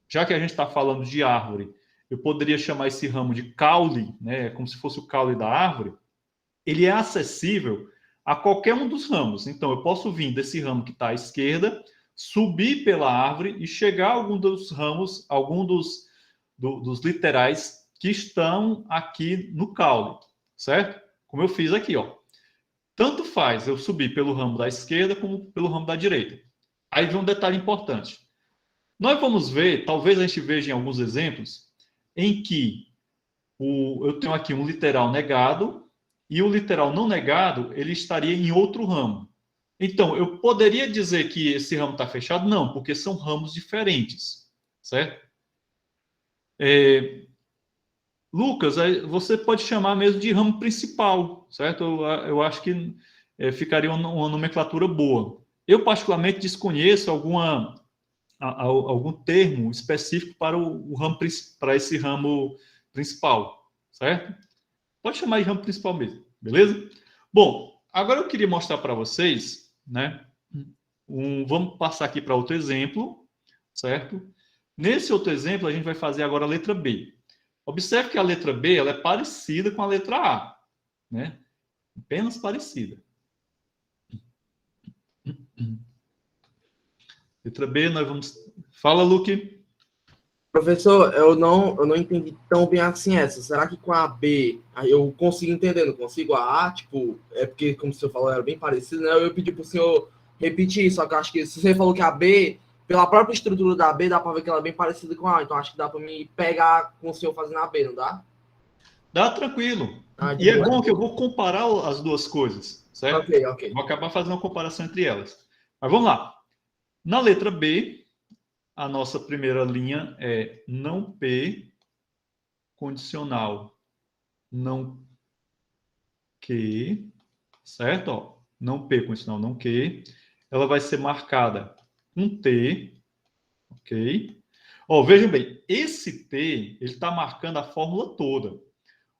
já que a gente está falando de árvore, eu poderia chamar esse ramo de caule, né, como se fosse o caule da árvore, ele é acessível a qualquer um dos ramos. Então, eu posso vir desse ramo que está à esquerda, subir pela árvore e chegar a algum dos ramos, algum dos literais que estão aqui no caule, certo? Como eu fiz aqui, ó. Tanto faz eu subir pelo ramo da esquerda como pelo ramo da direita. Aí vem um detalhe importante. Nós vamos ver, talvez a gente veja em alguns exemplos, em que eu tenho aqui um literal negado e o literal não negado, ele estaria em outro ramo. Então, eu poderia dizer que esse ramo está fechado? Não, porque são ramos diferentes, certo? Lucas, você pode chamar mesmo de ramo principal, certo? Eu acho que ficaria uma nomenclatura boa. Eu, particularmente, desconheço algum termo específico para o ramo, para esse ramo principal, certo? Pode chamar de ramo principal mesmo, beleza? Bom, agora eu queria mostrar para vocês, né? Vamos passar aqui para outro exemplo, certo? Nesse outro exemplo, a gente vai fazer agora a letra B. Observe que a letra B ela é parecida com a letra A, né? Apenas parecida. Letra B, nós vamos. Fala, Luke. Professor, eu não entendi tão bem assim essa. Será que com a B eu consigo entender, não consigo? A A, tipo, é porque, como o senhor falou, era bem parecido, né? Eu pedi para o senhor repetir, só que eu acho que se você falou que a B, pela própria estrutura da B, dá para ver que ela é bem parecida com a A. Então acho que dá para me pegar com o senhor fazendo a B, não dá? Dá tranquilo. Ah, E de é boa. bom que eu vou comparar as duas coisas, certo? Ok, ok. Vou acabar fazendo uma comparação entre elas. Mas vamos lá. Na letra B, a nossa primeira linha é não P, condicional não que, certo? Ó, não P, condicional não que. Ela vai ser marcada com T, ok? Ó, vejam bem, esse T, ele está marcando a fórmula toda.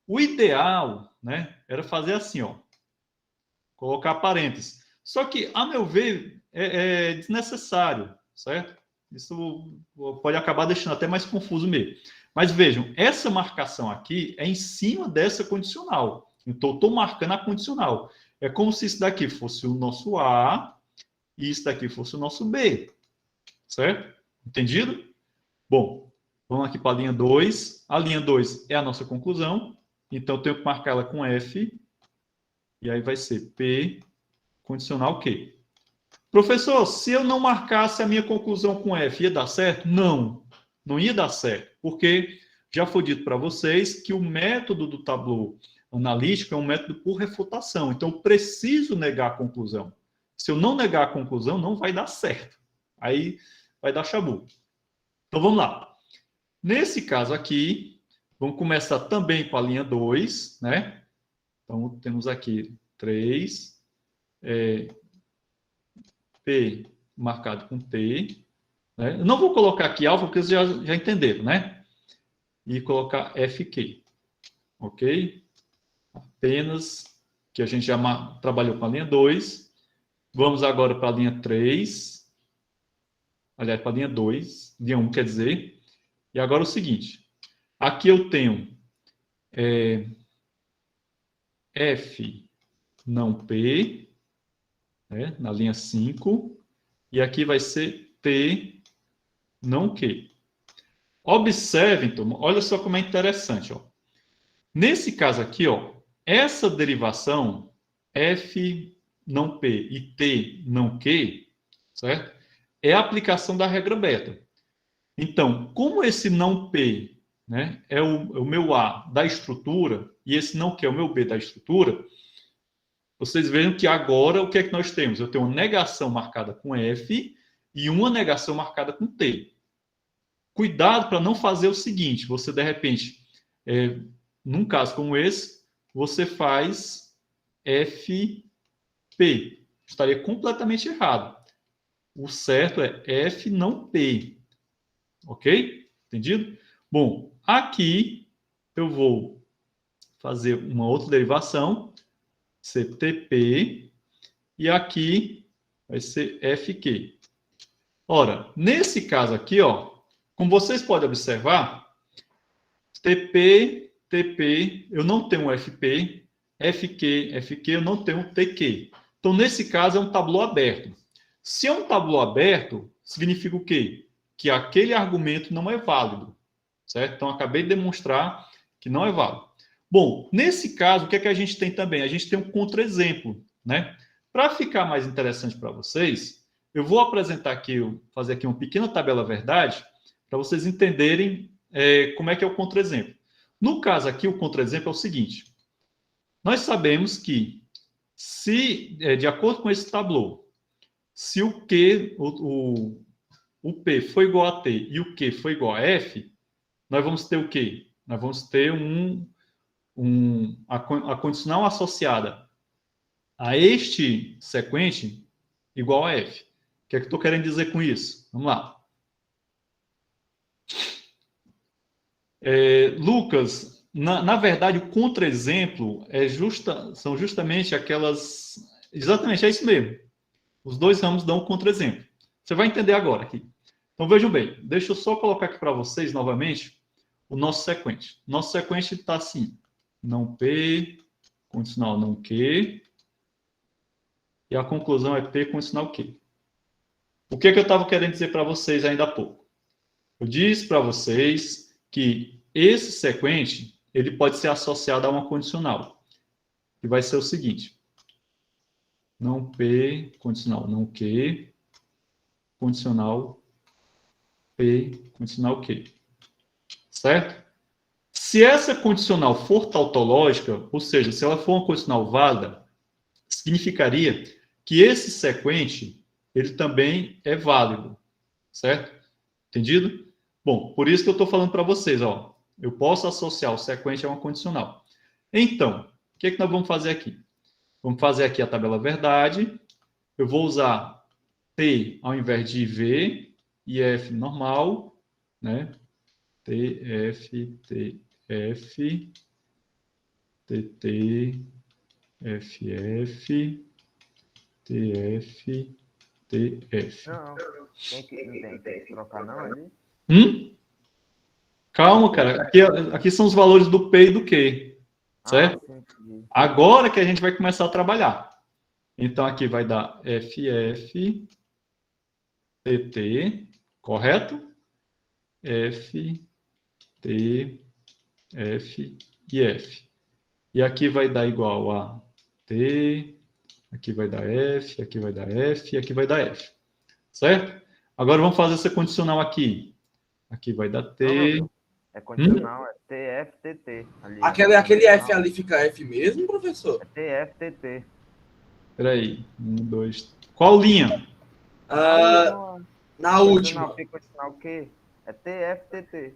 O ideal, né, era fazer assim, ó, colocar parênteses. Só que, a meu ver, é desnecessário, certo? Isso pode acabar deixando até mais confuso mesmo. Mas vejam, essa marcação aqui é em cima dessa condicional. Então, eu estou marcando a condicional. É como se isso daqui fosse o nosso A e isso daqui fosse o nosso B. Certo? Entendido? Bom, vamos aqui para a linha 2. A linha 2 é a nossa conclusão. Então, eu tenho que marcar ela com F. E aí vai ser P condicional Q. Professor, se eu não marcasse a minha conclusão com F, ia dar certo? Não, não ia dar certo. Porque já foi dito para vocês que o método do Tableau analítico é um método por refutação. Então, eu preciso negar a conclusão. Se eu não negar a conclusão, não vai dar certo. Aí vai dar chabu. Então, vamos lá. Nesse caso aqui, vamos começar também com a linha 2, né? Então, temos aqui 3, P marcado com T. Né? Eu não vou colocar aqui alfa, porque vocês já entenderam, né? E colocar FQ. Ok? Apenas que a gente já trabalhou com a linha 2. Vamos agora para a linha 3. Aliás, para a linha 2. Linha 1, quer dizer. E agora o seguinte. Aqui eu tenho F não P, né, na linha 5. E aqui vai ser T não Q. Observe, então, olha só como é interessante. Ó. Nesse caso aqui, ó, essa derivação F não P e T não Q, certo? É a aplicação da regra beta. Então, como esse não P, né, é o meu A da estrutura e esse não Q é o meu B da estrutura, vocês vejam que agora o que é que nós temos? Eu tenho uma negação marcada com F e uma negação marcada com T. Cuidado para não fazer o seguinte: você de repente, num caso como esse, você faz FP. Estaria completamente errado. O certo é F não P. Ok? Entendido? Bom, aqui eu vou fazer uma outra derivação, CTP, e aqui vai ser FQ. Ora, nesse caso aqui, ó, como vocês podem observar, TP, TP, eu não tenho FP, FQ, FQ, eu não tenho TQ. Então, nesse caso, é um tabuleau aberto. Se é um tabuleau aberto, significa o quê? Que aquele argumento não é válido, certo? Então, acabei de demonstrar que não é válido. Bom, nesse caso, o que é que a gente tem também? A gente tem um contra-exemplo, né? Para ficar mais interessante para vocês, eu vou apresentar aqui, fazer aqui uma pequena tabela verdade, para vocês entenderem como é que é o contra-exemplo. No caso aqui, o contra-exemplo é o seguinte. Nós sabemos que, se, de acordo com esse tabuleau, se o Q, o P foi igual a T e o Q foi igual a F, nós vamos ter o quê? nós vamos ter a condicional associada a este sequente igual a f. O que é que eu estou querendo dizer com isso? Vamos lá. Lucas, na verdade, o contra-exemplo são justamente aquelas... Exatamente, é isso mesmo. Os dois ramos dão um contra-exemplo. Você vai entender agora aqui. Então, vejam bem. Deixa eu só colocar aqui para vocês, novamente, o nosso sequente. Nosso sequente está assim. Não P, condicional não Q. E a conclusão é P, condicional Q. O que eu estava querendo dizer para vocês ainda há pouco? Eu disse para vocês que esse sequente ele pode ser associado a uma condicional. Que vai ser o seguinte. Não P, condicional não Q, condicional P, condicional Q. Certo? Se essa condicional for tautológica, ou seja, se ela for uma condicional válida, significaria que esse sequente ele também é válido. Certo? Entendido? Bom, por isso que eu estou falando para vocês, ó. Eu posso associar o sequente a uma condicional. Então, o que é que nós vamos fazer aqui? Vamos fazer aqui a tabela verdade. Eu vou usar T ao invés de V e F normal, né? T, F, T, F, T, T, F, F, T, F, T, F. Não, não tem que trocar não ali. Calma, cara. Aqui são os valores do P e do Q. Certo? Sim. Agora que a gente vai começar a trabalhar. Então, aqui vai dar FF, TT, correto? F, T, F e F. E aqui vai dar igual a T, aqui vai dar F, aqui vai dar F e aqui vai dar F. Certo? Agora vamos fazer essa condicional aqui. Aqui vai dar T. Não, é condicional, é TFTT. Ali, Aquele F ali fica F mesmo, professor? É TFTT. Espera aí. 1, 2. Qual linha? Na última. Condicional Q. É TFTT.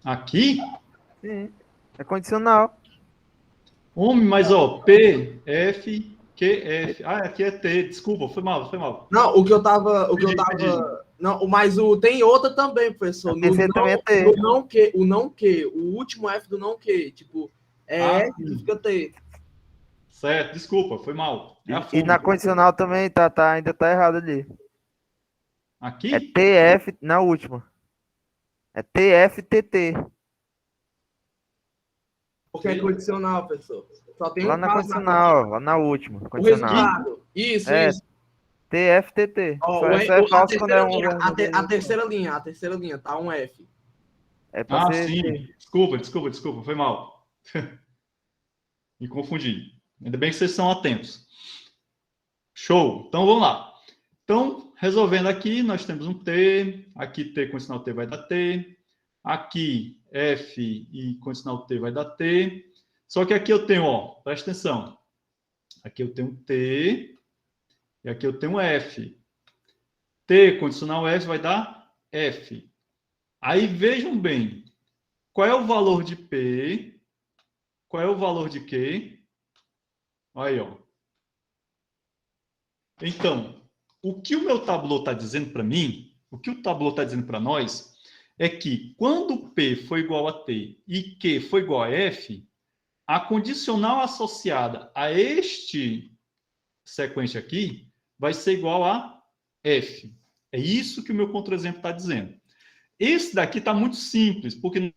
Aqui? Sim. É condicional. Homem, mas ó, P, F, Q, F. Ah, aqui é T. Desculpa, foi mal. Não, o não, mas tem outra também, professor. No não, também é T. O não Q, o último F do não Q, tipo, F que fica T. Certo, desculpa, foi mal. E na condicional também ainda tá errado ali. Aqui? É TF na última. É TFTT. Porque é condicional, professor. Só tem lá na condicional, lá na última. O resultado. Isso. TFTT. Essa é falsa quando é a terceira linha, tá um F. É pra ser... sim. Desculpa, foi mal. Me confundi. Ainda bem que vocês são atentos. Show. Então, vamos lá. Então, resolvendo aqui, nós temos um T. Aqui, T condicional T vai dar T. Aqui, F e condicional T vai dar T. Só que aqui eu tenho, ó, presta atenção. Aqui eu tenho T e aqui eu tenho F. T condicional F vai dar F. Aí vejam bem, qual é o valor de P? Qual é o valor de Q? Aí, ó. Então, o que o meu tabuleau está dizendo para mim, o que o tabuleau está dizendo para nós, é que quando P for igual a T e Q for igual a F, a condicional associada a este sequente aqui vai ser igual a F. É isso que o meu contra-exemplo está dizendo. Esse daqui está muito simples, porque...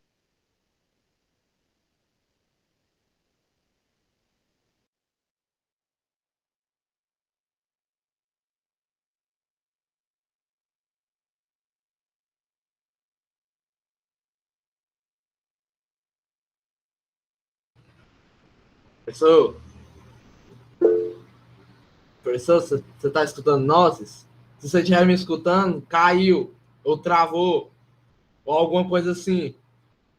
Professor, você está escutando nós? Se você estiver me escutando, caiu, ou travou, ou alguma coisa assim.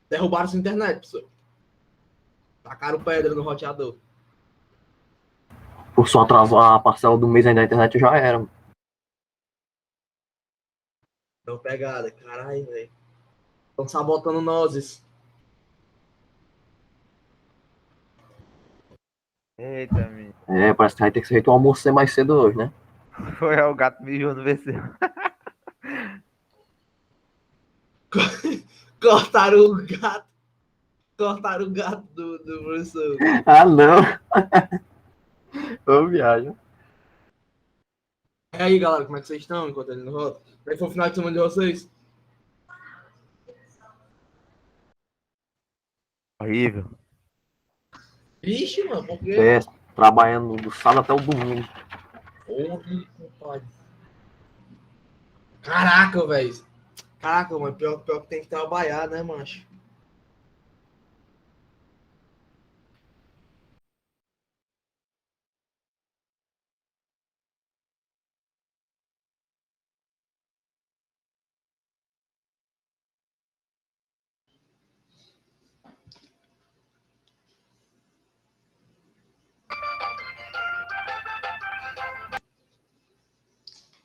Derrubaram sua internet, professor. Tacaram pedra no roteador. Por só atrasar a parcela do mês aí da internet já era. Deu pegada, caralho, velho. Estão sabotando nós. Eita, menino. Parece que vai ter que ser feito um almoço mais cedo hoje, né? Foi o gato mijou no WC. Cortaram o gato. Cortaram o gato do professor. Ah, não. Ô, viagem. E aí, galera, como é que vocês estão enquanto ele não volta? Como é que foi o final de semana de vocês? Horrível. Vixe, mano, por quê? É, trabalhando do sábado até o domingo. Porra, compadre. Caraca, velho. Caraca, mano, pior que tem que trabalhar, né, macho?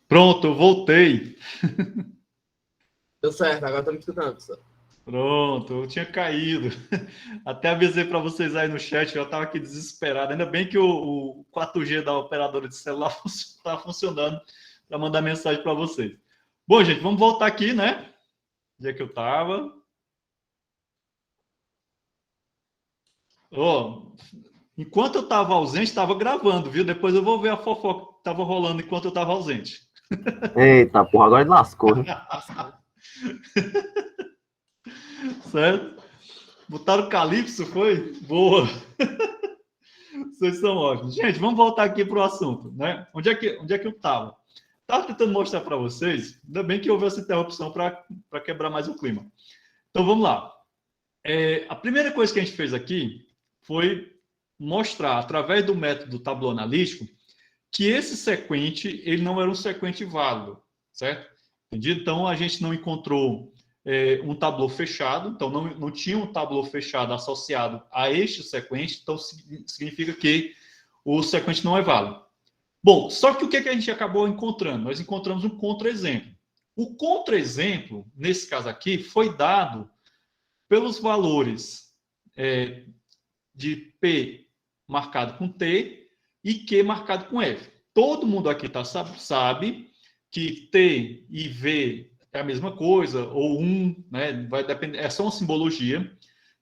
Pronto, eu voltei. Deu certo, agora tô me escutando, professor. Pronto, eu tinha caído. Até avisei para vocês aí no chat, eu estava aqui desesperado. Ainda bem que o 4G da operadora de celular está funcionando para mandar mensagem para vocês. Bom, gente, vamos voltar aqui, né? Onde é que eu estava? Oh, enquanto eu estava ausente, estava gravando, viu? Depois eu vou ver a fofoca que estava rolando enquanto eu estava ausente. Eita, porra, agora ele lascou, hein? Certo? Botaram Calypso, foi? Boa! Vocês são ótimos. Gente, vamos voltar aqui para o assunto, né? Onde é que eu estava? Estava tentando mostrar para vocês, ainda bem que houve essa interrupção para quebrar mais o clima. Então, vamos lá. A primeira coisa que a gente fez aqui foi mostrar, através do método tabular analítico, que esse sequente, ele não era um sequente válido, certo? Entendido? Então, a gente não encontrou um tabuleau fechado, então não tinha um tabuleau fechado associado a este sequente, então significa que o sequente não é válido. Bom, só que o que a gente acabou encontrando? Nós encontramos um contra-exemplo. O contra-exemplo, nesse caso aqui, foi dado pelos valores de P marcado com T e Q marcado com F. Todo mundo aqui sabe que T e V é a mesma coisa, ou 1, né? Vai depender, é só uma simbologia,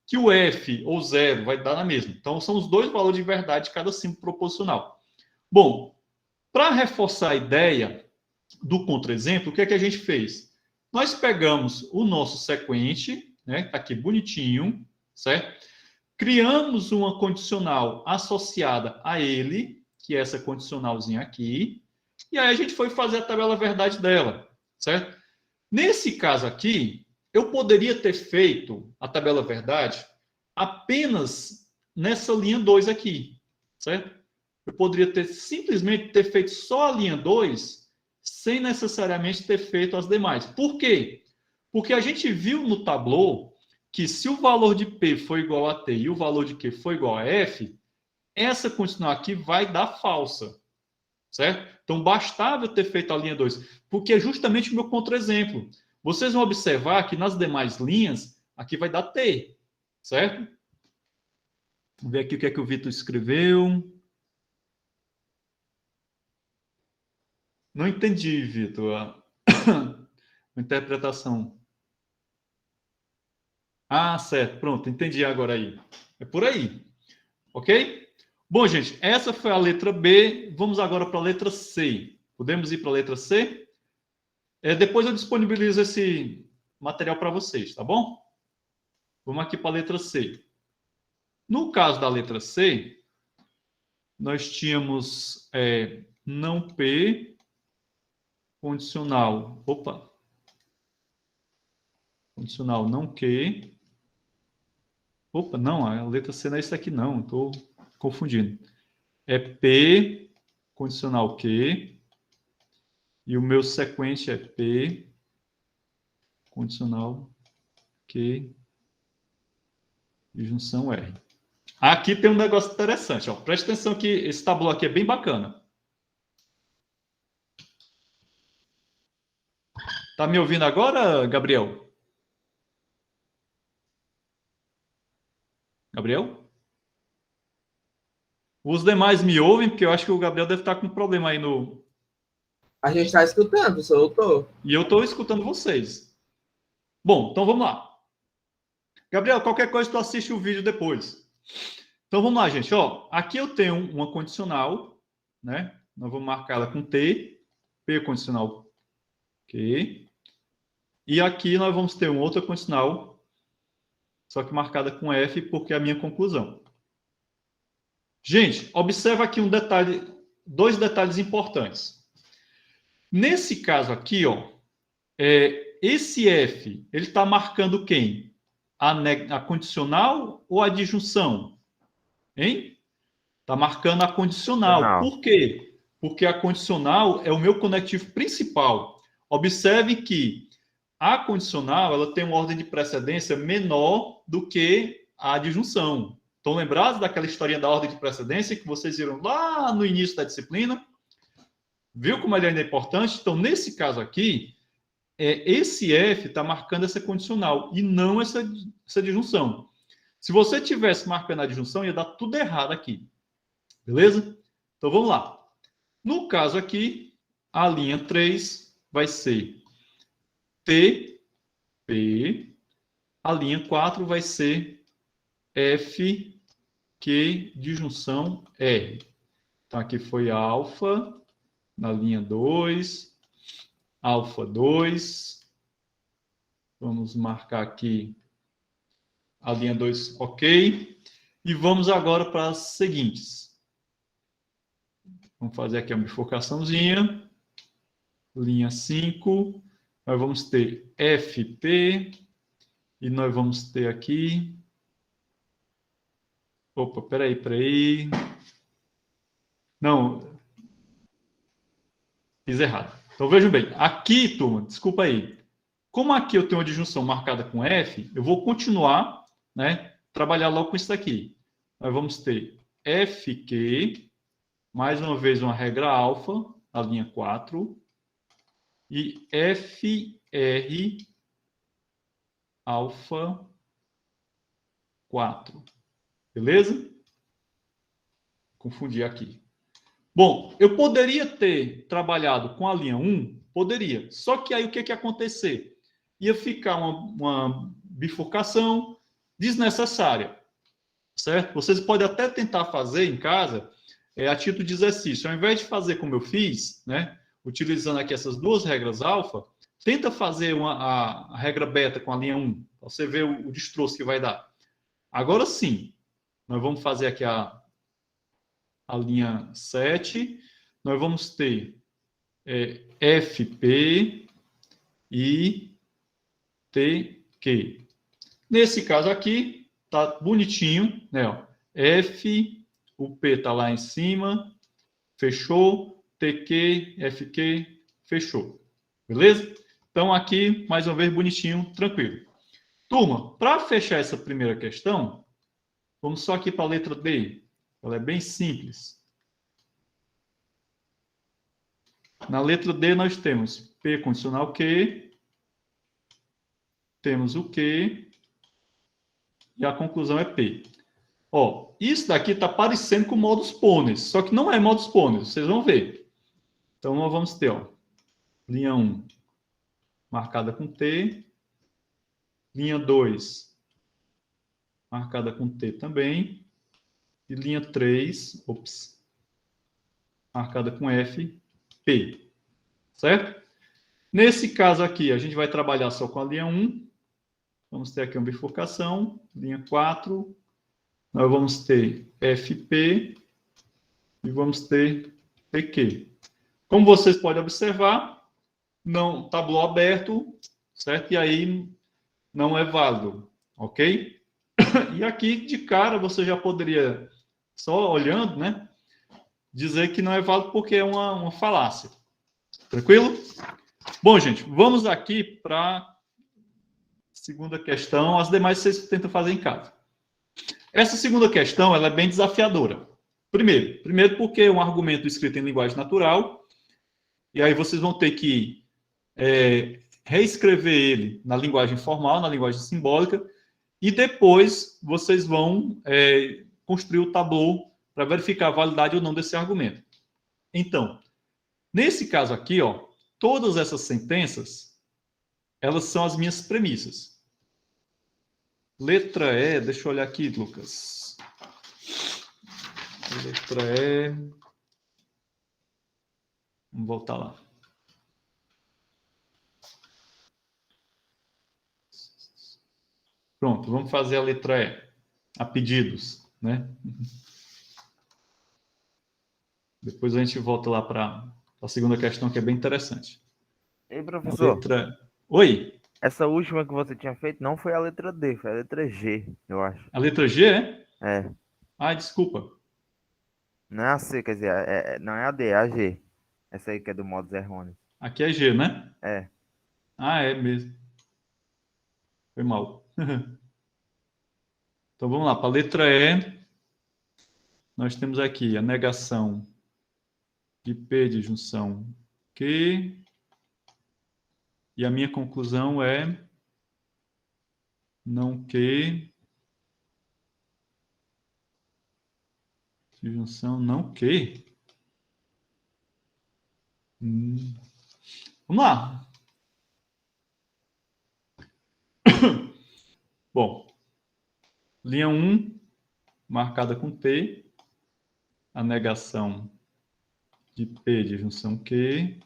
que o F ou 0 vai dar na mesma. Então, são os dois valores de verdade de cada símbolo proposicional. Bom, para reforçar a ideia do contra-exemplo, o que é que a gente fez? Nós pegamos o nosso sequente, né? Está aqui bonitinho, certo? Criamos uma condicional associada a ele, que é essa condicionalzinha aqui, e aí a gente foi fazer a tabela verdade dela, certo? Nesse caso aqui, eu poderia ter feito a tabela verdade apenas nessa linha 2 aqui, certo? Eu poderia ter simplesmente ter feito só a linha 2, sem necessariamente ter feito as demais. Por quê? Porque a gente viu no tabuleau que se o valor de P for igual a T e o valor de Q for igual a F, essa condicional aqui vai dar falsa, certo? Então, bastava eu ter feito a linha 2, porque é justamente o meu contra-exemplo. Vocês vão observar que nas demais linhas, aqui vai dar T, certo? Vamos ver aqui o que é que o Vitor escreveu. Não entendi, Vitor, a interpretação. Ah, certo, pronto, entendi agora aí. É por aí, ok? Bom, gente, essa foi a letra B. Vamos agora para a letra C. Podemos ir para a letra C? Depois eu disponibilizo esse material para vocês, tá bom? Vamos aqui para a letra C. No caso da letra C, nós tínhamos não P, condicional. Opa! Condicional não Q. Opa, não, a letra C não é isso aqui, não. Estou confundindo. É P, condicional Q. E o meu sequente é P, condicional Q, e junção R. Aqui tem um negócio interessante. Ó. Preste atenção que esse tabuleau aqui é bem bacana. Tá me ouvindo agora, Gabriel? Gabriel? Os demais me ouvem, porque eu acho que o Gabriel deve estar com problema aí no... A gente está escutando, só eu tô. E eu estou escutando vocês. Bom, então vamos lá. Gabriel, qualquer coisa tu assiste o vídeo depois. Então vamos lá, gente. Ó, aqui eu tenho uma condicional, né? Nós vamos marcar ela com T, P condicional Q. E aqui nós vamos ter uma outra condicional, só que marcada com F, porque é a minha conclusão. Gente, observa aqui um detalhe, dois detalhes importantes. Nesse caso aqui, ó, esse F, ele está marcando quem? A condicional ou a disjunção? Hein? Está marcando a condicional. Por quê? Porque a condicional é o meu conectivo principal. Observe que a condicional ela tem uma ordem de precedência menor do que a disjunção. Estão lembrados daquela historinha da ordem de precedência que vocês viram lá no início da disciplina? Viu como ele ainda é importante? Então, nesse caso aqui, esse F está marcando essa condicional e não essa disjunção. Se você tivesse marcando a disjunção, ia dar tudo errado aqui. Beleza? Então, vamos lá. No caso aqui, a linha 3 vai ser T, P. A linha 4 vai ser F, Q, disjunção R. Então, aqui foi alfa, na linha 2, alfa 2. Vamos marcar aqui a linha 2, ok. E vamos agora para as seguintes. Vamos fazer aqui uma bifurcaçãozinha. Linha 5. Nós vamos ter FP. E nós vamos ter aqui... Opa, peraí. Não, fiz errado. Então, vejam bem. Aqui, turma, desculpa aí. Como aqui eu tenho uma disjunção marcada com F, eu vou continuar, né, trabalhar logo com isso daqui. Nós vamos ter FQ, mais uma vez uma regra alfa, a linha 4, e FR alfa 4. Beleza? Confundi aqui. Bom, eu poderia ter trabalhado com a linha 1? Poderia. Só que aí o que ia acontecer? Ia ficar uma bifurcação desnecessária. Certo? Vocês podem até tentar fazer em casa a título de exercício. Ao invés de fazer como eu fiz, né, utilizando aqui essas duas regras alfa, tenta fazer a regra beta com a linha 1. Para você ver o destroço que vai dar. Agora sim, nós vamos fazer aqui a linha 7. Nós vamos ter FP e TQ. Nesse caso aqui, tá bonitinho, né? Ó. F, o P está lá em cima, fechou, TQ, FQ, fechou. Beleza? Então aqui, mais uma vez, bonitinho, tranquilo. Turma, para fechar essa primeira questão, vamos só aqui para a letra D. Ela é bem simples. Na letra D nós temos P condicional Q, temos o Q, e a conclusão é P. Ó, isso daqui está parecendo com modus ponens, só que não é modus ponens, vocês vão ver. Então nós vamos ter, ó, linha 1 marcada com T, linha 2 marcada com T também, e linha 3, marcada com F, P. Certo? Nesse caso aqui, a gente vai trabalhar só com a linha 1. Vamos ter aqui uma bifurcação. Linha 4. Nós vamos ter FP e vamos ter PQ. Como vocês podem observar, não tabuou aberto, certo? E aí não é válido, ok? E aqui, de cara, você já poderia, só olhando, né, dizer que não é válido porque é uma falácia. Tranquilo? Bom, gente, vamos aqui para a segunda questão. As demais vocês tentam fazer em casa. Essa segunda questão ela é bem desafiadora. Primeiro porque é um argumento escrito em linguagem natural, e aí vocês vão ter que reescrever ele na linguagem formal, na linguagem simbólica, E depois vocês vão construir o tabu para verificar a validade ou não desse argumento. Então, nesse caso aqui, ó, todas essas sentenças, elas são as minhas premissas. Letra E, deixa eu olhar aqui, Lucas. Letra E. Vamos voltar lá. Pronto, vamos fazer a letra E. A pedidos, né? Depois a gente volta lá para a segunda questão, que é bem interessante. Ei, professor, Letra... Oi, essa última que você tinha feito não foi a letra D, foi a letra G, eu acho. a letra G é? É, Ah, desculpa. não é a C, quer dizer, não é a D, é a G. Essa aí que é do modo errôneo. Aqui é G, né? É, Ah, é mesmo. Foi mal. Então vamos lá, para a letra E, nós temos aqui a negação de P de junção Q. E a minha conclusão é não Q de junção não Q. Vamos lá. Bom, linha 1, marcada com T, a negação de P de junção Q.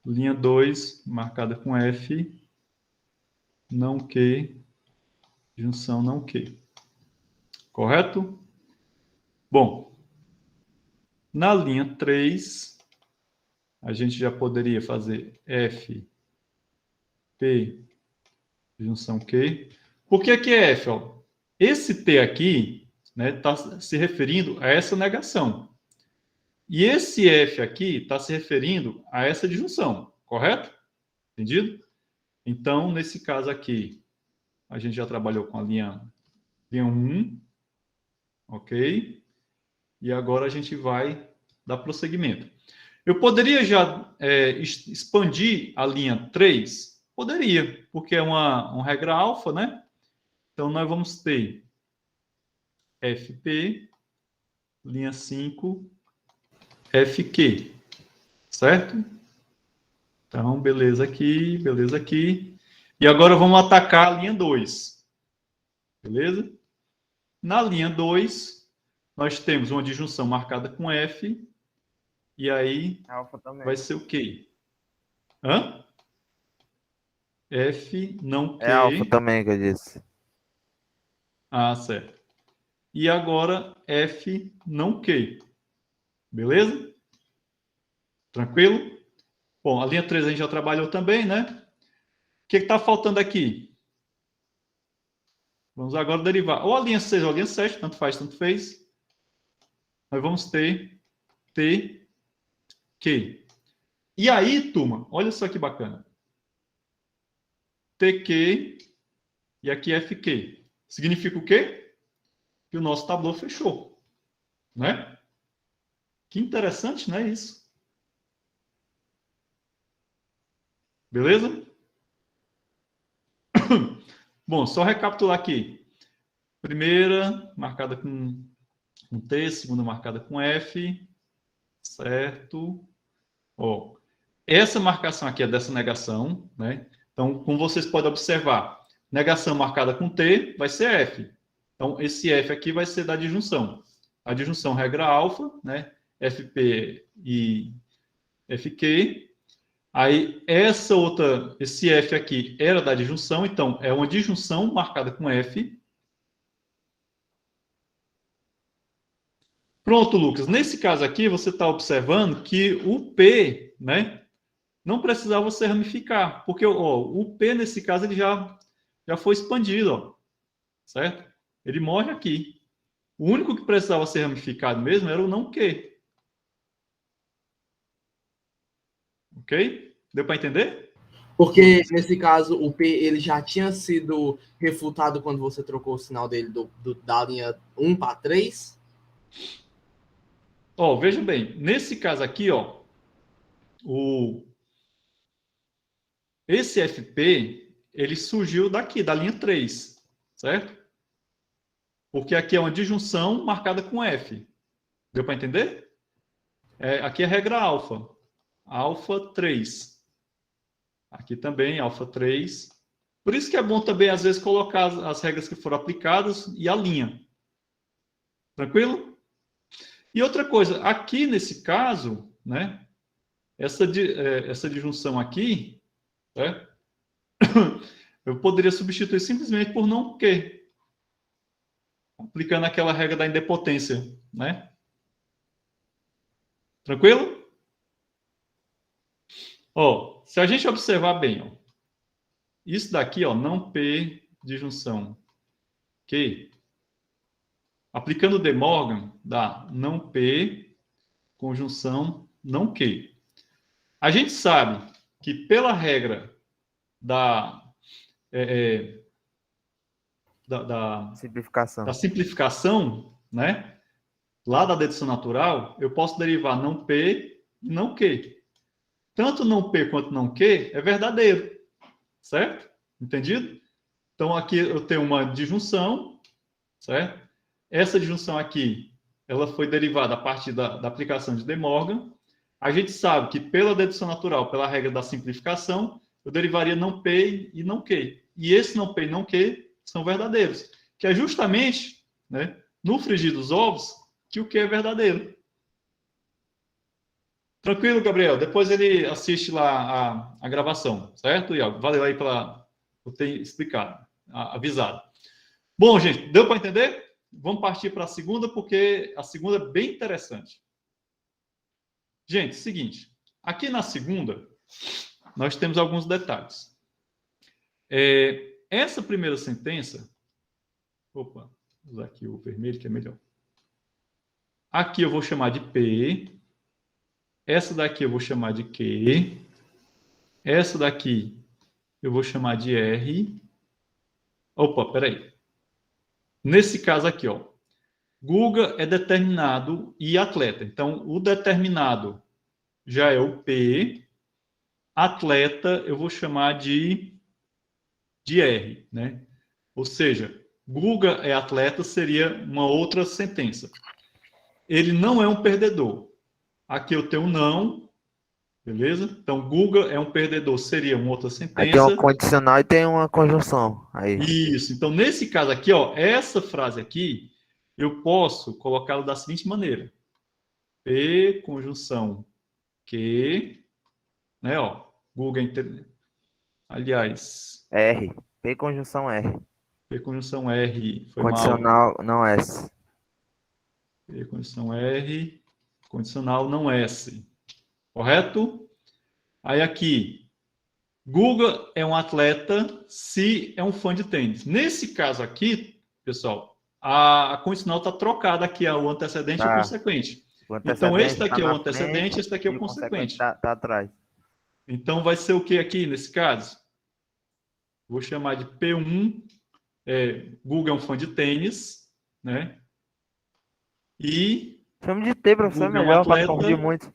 Linha 2, marcada com F, não Q, junção não Q. Correto? Bom, na linha 3, a gente já poderia fazer F, P, junção Q. Por que que é F? Ó? Esse T aqui está se referindo a essa negação. E esse F aqui está se referindo a essa disjunção, correto? Entendido? Então, nesse caso aqui, a gente já trabalhou com a linha 1, ok? E agora a gente vai dar prosseguimento. Eu poderia já expandir a linha 3? Poderia, porque é uma regra alfa, né? Então, nós vamos ter FP, linha 5, FQ, certo? Então, beleza aqui, beleza aqui. E agora vamos atacar a linha 2. Beleza? Na linha 2, nós temos uma disjunção marcada com F. E aí alfa também. vai ser o quê? Hã? F não Q. É alfa também que eu disse. Ah, certo. E agora F não Q. Beleza? Tranquilo? Bom, a linha 3 a gente já trabalhou também, né? O que está faltando aqui? Vamos agora derivar. Ou a linha 6 ou a linha 7, tanto faz, tanto fez. Nós vamos ter T, Q. E aí, turma, olha só que bacana. TQ e aqui FQ. Significa o quê? Que o nosso tabuleau fechou. Né? Que interessante, não é isso? Beleza? Bom, só recapitular aqui. Primeira, marcada com T, segunda marcada com F, certo? Ó, essa marcação aqui é dessa negação, né? Então, como vocês podem observar, negação marcada com T vai ser F. Então, esse F aqui vai ser da disjunção. A disjunção regra alfa, né? FP e FQ. Aí, esse F aqui era da disjunção, então é uma disjunção marcada com F. Pronto, Lucas. Nesse caso aqui, você está observando que o P, né, não precisava se ramificar, porque o P, nesse caso, ele já foi expandido, ó, certo? Ele morre aqui. O único que precisava ser ramificado mesmo era o não Q. Ok? Deu para entender? Porque, nesse caso, o P ele já tinha sido refutado quando você trocou o sinal dele da linha 1 para 3? Ó, veja bem, nesse caso aqui, ó, esse FP, ele surgiu daqui, da linha 3. certo? Porque aqui é uma disjunção marcada com F. Deu para entender? Aqui é a regra alfa. Alfa 3. Aqui também, alfa 3. Por isso que é bom também, às vezes, colocar as regras que foram aplicadas e a linha. Tranquilo? E outra coisa, aqui nesse caso, né, essa disjunção aqui, né, eu poderia substituir simplesmente por não que, aplicando aquela regra da idempotência, né? Tranquilo? Ó, se a gente observar bem, ó, isso daqui, ó, não P disjunção Q, aplicando De Morgan, dá não P conjunção não Q. A gente sabe que pela regra da simplificação, né? Lá da dedução natural, eu posso derivar não P e não Q. Tanto não P quanto não Q é verdadeiro. Certo? Entendido? Então, aqui eu tenho uma disjunção, certo? Essa disjunção aqui, ela foi derivada a partir da aplicação de De Morgan. A gente sabe que pela dedução natural, pela regra da simplificação, eu derivaria não P e não Q. E esse não P e não Q são verdadeiros. Que é justamente, né, no frigir dos ovos que o Q é verdadeiro. Tranquilo, Gabriel? Depois ele assiste lá a gravação, certo, Iago? Valeu aí por ter explicado, avisado. Bom, gente, deu para entender? Vamos partir para a segunda, porque a segunda é bem interessante. Gente, seguinte. Aqui na segunda, nós temos alguns detalhes. Essa primeira sentença... Opa, vou usar aqui o vermelho, que é melhor. Aqui eu vou chamar de P... Essa daqui eu vou chamar de Q. Essa daqui eu vou chamar de R. Opa, peraí. Nesse caso aqui, ó, Guga é determinado e atleta. Então, o determinado já é o P. Atleta eu vou chamar de R, né? Ou seja, Guga é atleta seria uma outra sentença. Ele não é um perdedor. Aqui eu tenho não, beleza? Então, Guga é um perdedor, seria uma outra sentença. Aí tem um condicional e tem uma conjunção. Aí. Isso. Então, nesse caso aqui, ó, essa frase aqui, eu posso colocá-la da seguinte maneira. P, conjunção Q, né, ó. Guga, aliás... R. P conjunção R. P, conjunção R, foi condicional mal. não S. P, conjunção R, condicional não S. Correto? Aí aqui, Guga é um atleta se é um fã de tênis. Nesse caso aqui, pessoal, a condicional está trocada aqui, o antecedente e o consequente. Então, esse daqui é o antecedente, esse daqui é o consequente. Tá atrás. Então, vai ser o que aqui, nesse caso? Vou chamar de P1. Guga é um fã de tênis, né? E... Chama de T, professor, Guga é um melhor, para atleta... não confundir muito.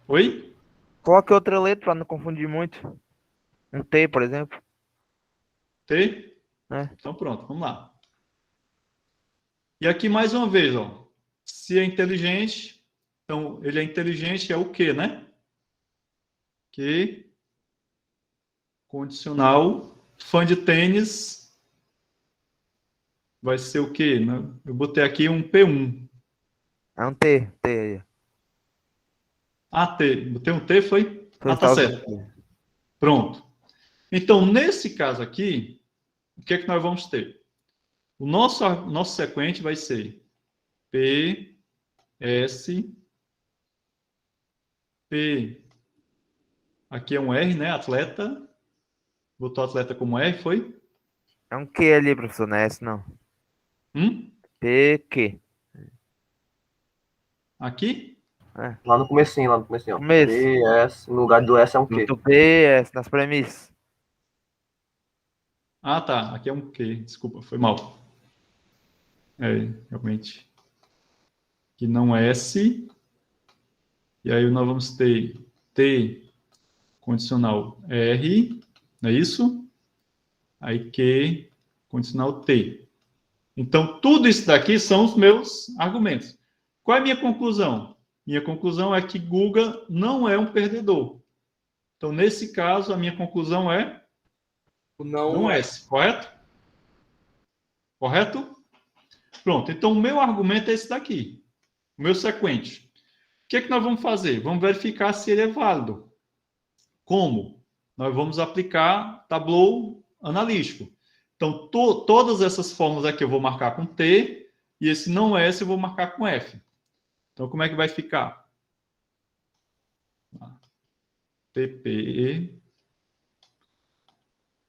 Oi? Coloque outra letra para não confundir muito. Um T, por exemplo. T? Então, pronto, vamos lá. E aqui, mais uma vez, ó. Se é inteligente, então, ele é inteligente, é o quê, né? Que condicional. Fã de tênis vai ser o quê? Eu botei aqui um P1. É um T aí. T. Botei um T, foi? Tá certo. Aqui. Pronto. Então, nesse caso aqui, o que é que nós vamos ter? O nosso sequente vai ser P, S, P. Aqui é um R, né? Atleta. Botou atleta como R, foi? É um Q ali, professor, não é S, não. P, Q. Aqui? Lá no comecinho, ó. Começo. P, S, no lugar do S é um Q. Do P, S, nas premissas. Tá. Aqui é um Q. Desculpa, foi mal. Realmente. Aqui não é S. E aí nós vamos ter T condicional R. Não é isso? Aí Q condicional T. Então, tudo isso daqui são os meus argumentos. Qual é a minha conclusão? Minha conclusão é que Guga não é um perdedor. Então, nesse caso, a minha conclusão é não S, correto? Correto? Pronto. Então, o meu argumento é esse daqui. O meu sequente. O que é que nós vamos fazer? Vamos verificar se ele é válido. Como? Nós vamos aplicar Tableau analítico. Então, todas essas fórmulas aqui eu vou marcar com T, e esse não S eu vou marcar com F. Então, como é que vai ficar? TP,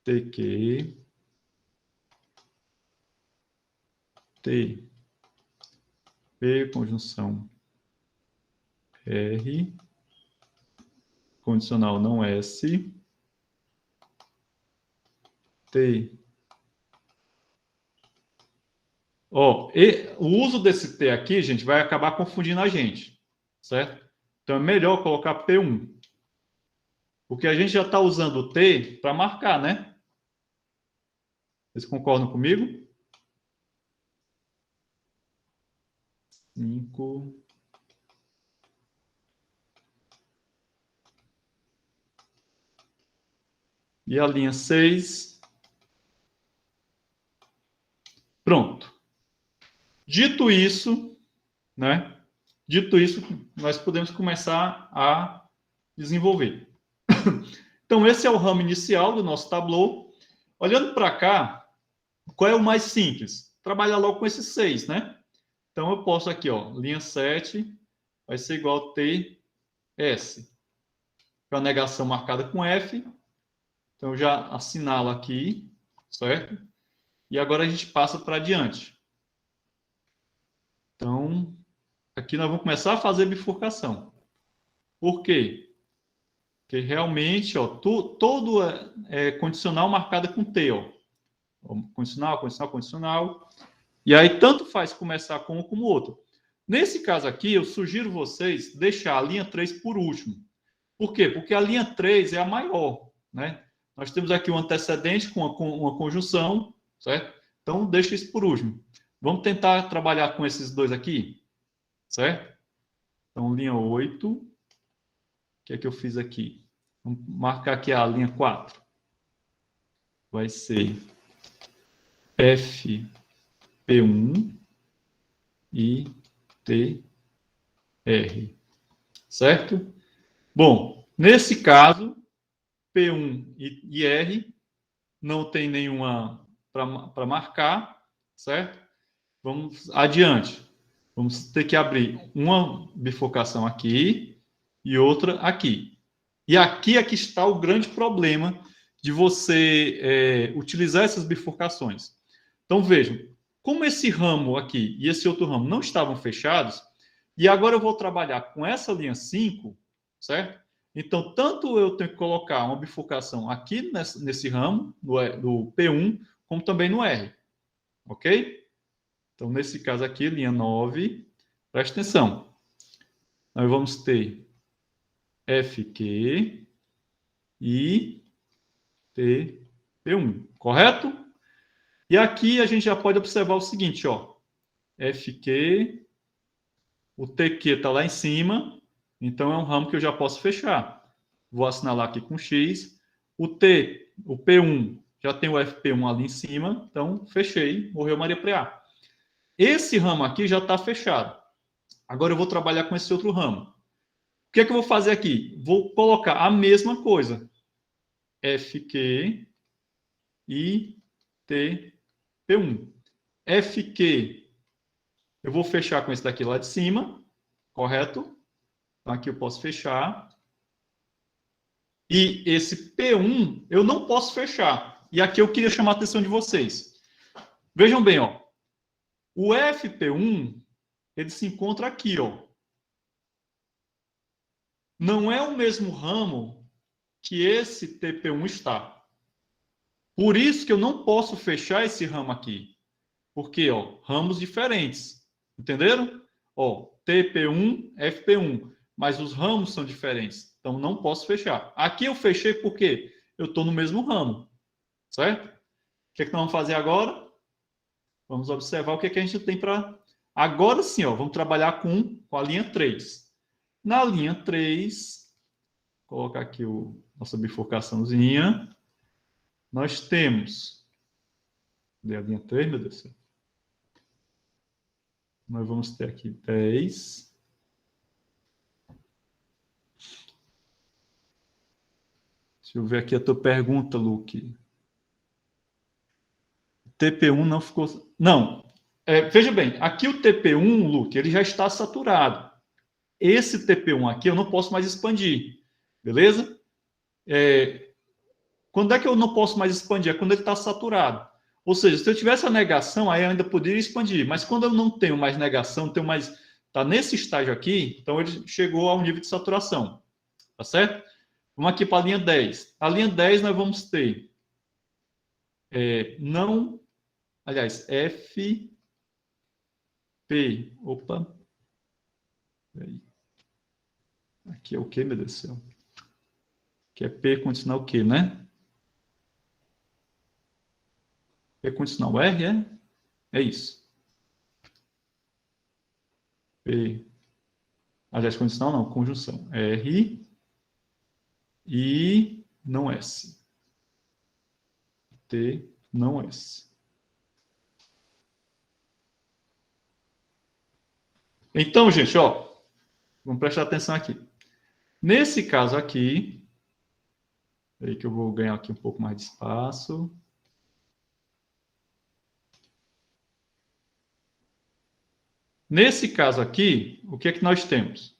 TQ, T, P, conjunção R, condicional não S, T. Ó, o uso desse T aqui, gente, vai acabar confundindo a gente, certo? Então, é melhor colocar P1. Porque a gente já está usando o T para marcar, né? Vocês concordam comigo? 5. E a linha 6. Pronto. Dito isso, né? Dito isso, nós podemos começar a desenvolver. Então, esse é o ramo inicial do nosso Tableau. Olhando para cá, qual é o mais simples? Trabalhar logo com esses 6, né? Então, eu posso aqui, ó, linha 7 vai ser igual a TS. É uma negação marcada com F. Então, eu já assinalo aqui, certo? E agora a gente passa para adiante. Então, aqui nós vamos começar a fazer bifurcação. Por quê? Porque realmente, ó, todo é condicional marcado com T, ó. Condicional, condicional, condicional. E aí, tanto faz começar com um como o outro. Nesse caso aqui, eu sugiro vocês deixar a linha 3 por último. Por quê? Porque a linha 3 é a maior, né? Nós temos aqui um antecedente com uma conjunção, certo? Então, deixa isso por último. Vamos tentar trabalhar com esses dois aqui, certo? Então, linha 8. O que é que eu fiz aqui? Vamos marcar aqui a linha 4. Vai ser FP1 e TR. Certo? Bom, nesse caso, P1 e R não tem nenhuma para marcar, certo? Vamos adiante. Vamos ter que abrir uma bifurcação aqui e outra aqui. E aqui é que está o grande problema de você utilizar essas bifurcações. Então, vejam, como esse ramo aqui e esse outro ramo não estavam fechados, e agora eu vou trabalhar com essa linha 5, certo? Então, tanto eu tenho que colocar uma bifurcação aqui nesse ramo, do P1, como também no R. Ok? Então, nesse caso aqui, linha 9, presta atenção. Nós vamos ter FQ e TP1, correto? E aqui a gente já pode observar o seguinte, ó. FQ, o TQ está lá em cima, então é um ramo que eu já posso fechar. Vou assinalar aqui com X. O P1, já tem o FP1 ali em cima, então fechei, morreu Maria Preá. Esse ramo aqui já está fechado. Agora eu vou trabalhar com esse outro ramo. O que é que eu vou fazer aqui? Vou colocar a mesma coisa. FQ e TP1. FQ, eu vou fechar com esse daqui lá de cima, correto? Então, aqui eu posso fechar. E esse P1, eu não posso fechar. E aqui eu queria chamar a atenção de vocês. Vejam bem, ó. O FP1, ele se encontra aqui, ó. Não é o mesmo ramo que esse TP1 está. Por isso que eu não posso fechar esse ramo aqui. Porque, ó, ramos diferentes. Entenderam? Ó, TP1, FP1. Mas os ramos são diferentes. Então, não posso fechar. Aqui eu fechei porque eu estou no mesmo ramo. Certo? que nós vamos fazer agora? Vamos observar o que a gente tem para... Agora sim, ó, vamos trabalhar com a linha 3. Na linha 3, vou colocar aqui nossa bifurcaçãozinha. Nós temos... Cadê a linha 3, meu Deus do céu? Nós vamos ter aqui 10. Deixa eu ver aqui a tua pergunta, Luke. TP1 não ficou... Não. Veja bem, aqui o TP1, Luke, ele já está saturado. Esse TP1 aqui eu não posso mais expandir. Beleza? Quando é que eu não posso mais expandir? É quando ele está saturado. Ou seja, se eu tivesse a negação, aí eu ainda poderia expandir. Mas quando eu não tenho mais negação, tenho mais... Está nesse estágio aqui, então ele chegou ao nível de saturação. Tá certo? Vamos aqui para a linha 10. A linha 10 nós vamos ter... não... Aliás, F... P... Opa... Aí. Aqui é o quê, meu Deus do céu? Aqui é P condicional o quê, né? P condicional R, é? É isso. P... Aliás, condicional não, conjunção. R... E não S. T não S. Então, gente, ó, vamos prestar atenção aqui. Nesse caso aqui, aí que eu vou ganhar aqui um pouco mais de espaço. Nesse caso aqui, o que é que nós temos?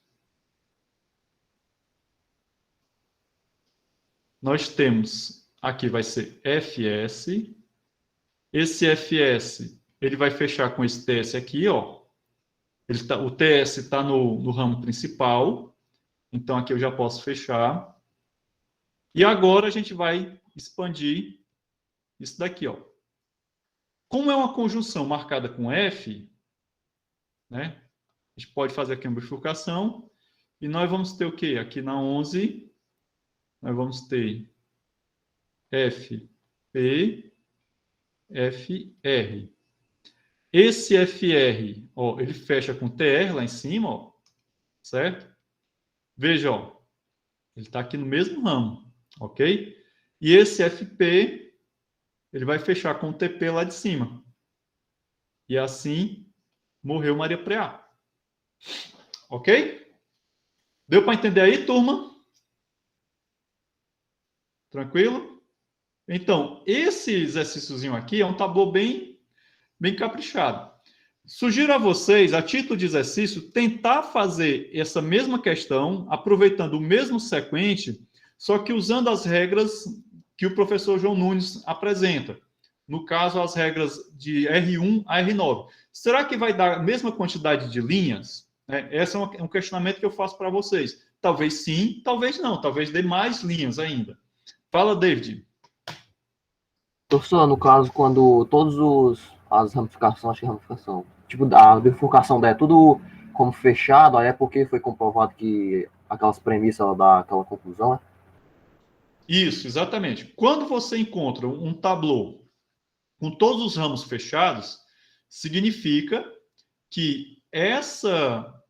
Nós temos, aqui vai ser FS. Esse FS, ele vai fechar com esse TS aqui, ó. O TS está no ramo principal. Então, aqui eu já posso fechar. E agora a gente vai expandir isso daqui, ó. Como é uma conjunção marcada com F, né? A gente pode fazer aqui uma bifurcação. E nós vamos ter o quê? Aqui na 11... Nós vamos ter FP, FR. Esse FR, ó, ele fecha com TR lá em cima, ó, certo? Veja, ó, ele está aqui no mesmo ramo, ok? E esse FP, ele vai fechar com o TP lá de cima. E assim, morreu Maria Preá. Ok? Deu para entender aí, turma? Tranquilo? Então, esse exercíciozinho aqui é um tabu bem caprichado. Sugiro a vocês, a título de exercício, tentar fazer essa mesma questão, aproveitando o mesmo sequente, só que usando as regras que o professor João Nunes apresenta. No caso, as regras de R1 a R9. Será que vai dar a mesma quantidade de linhas? Esse é um questionamento que eu faço para vocês. Talvez sim, talvez não. Talvez dê mais linhas ainda. Fala, David. Professor, no caso, quando as ramificações, acho que ramificação, tipo, a bifurcação der tudo como fechado, aí é porque foi comprovado que aquelas premissas dá aquela conclusão, né? Isso, exatamente. Quando você encontra um tablô com todos os ramos fechados, significa que essa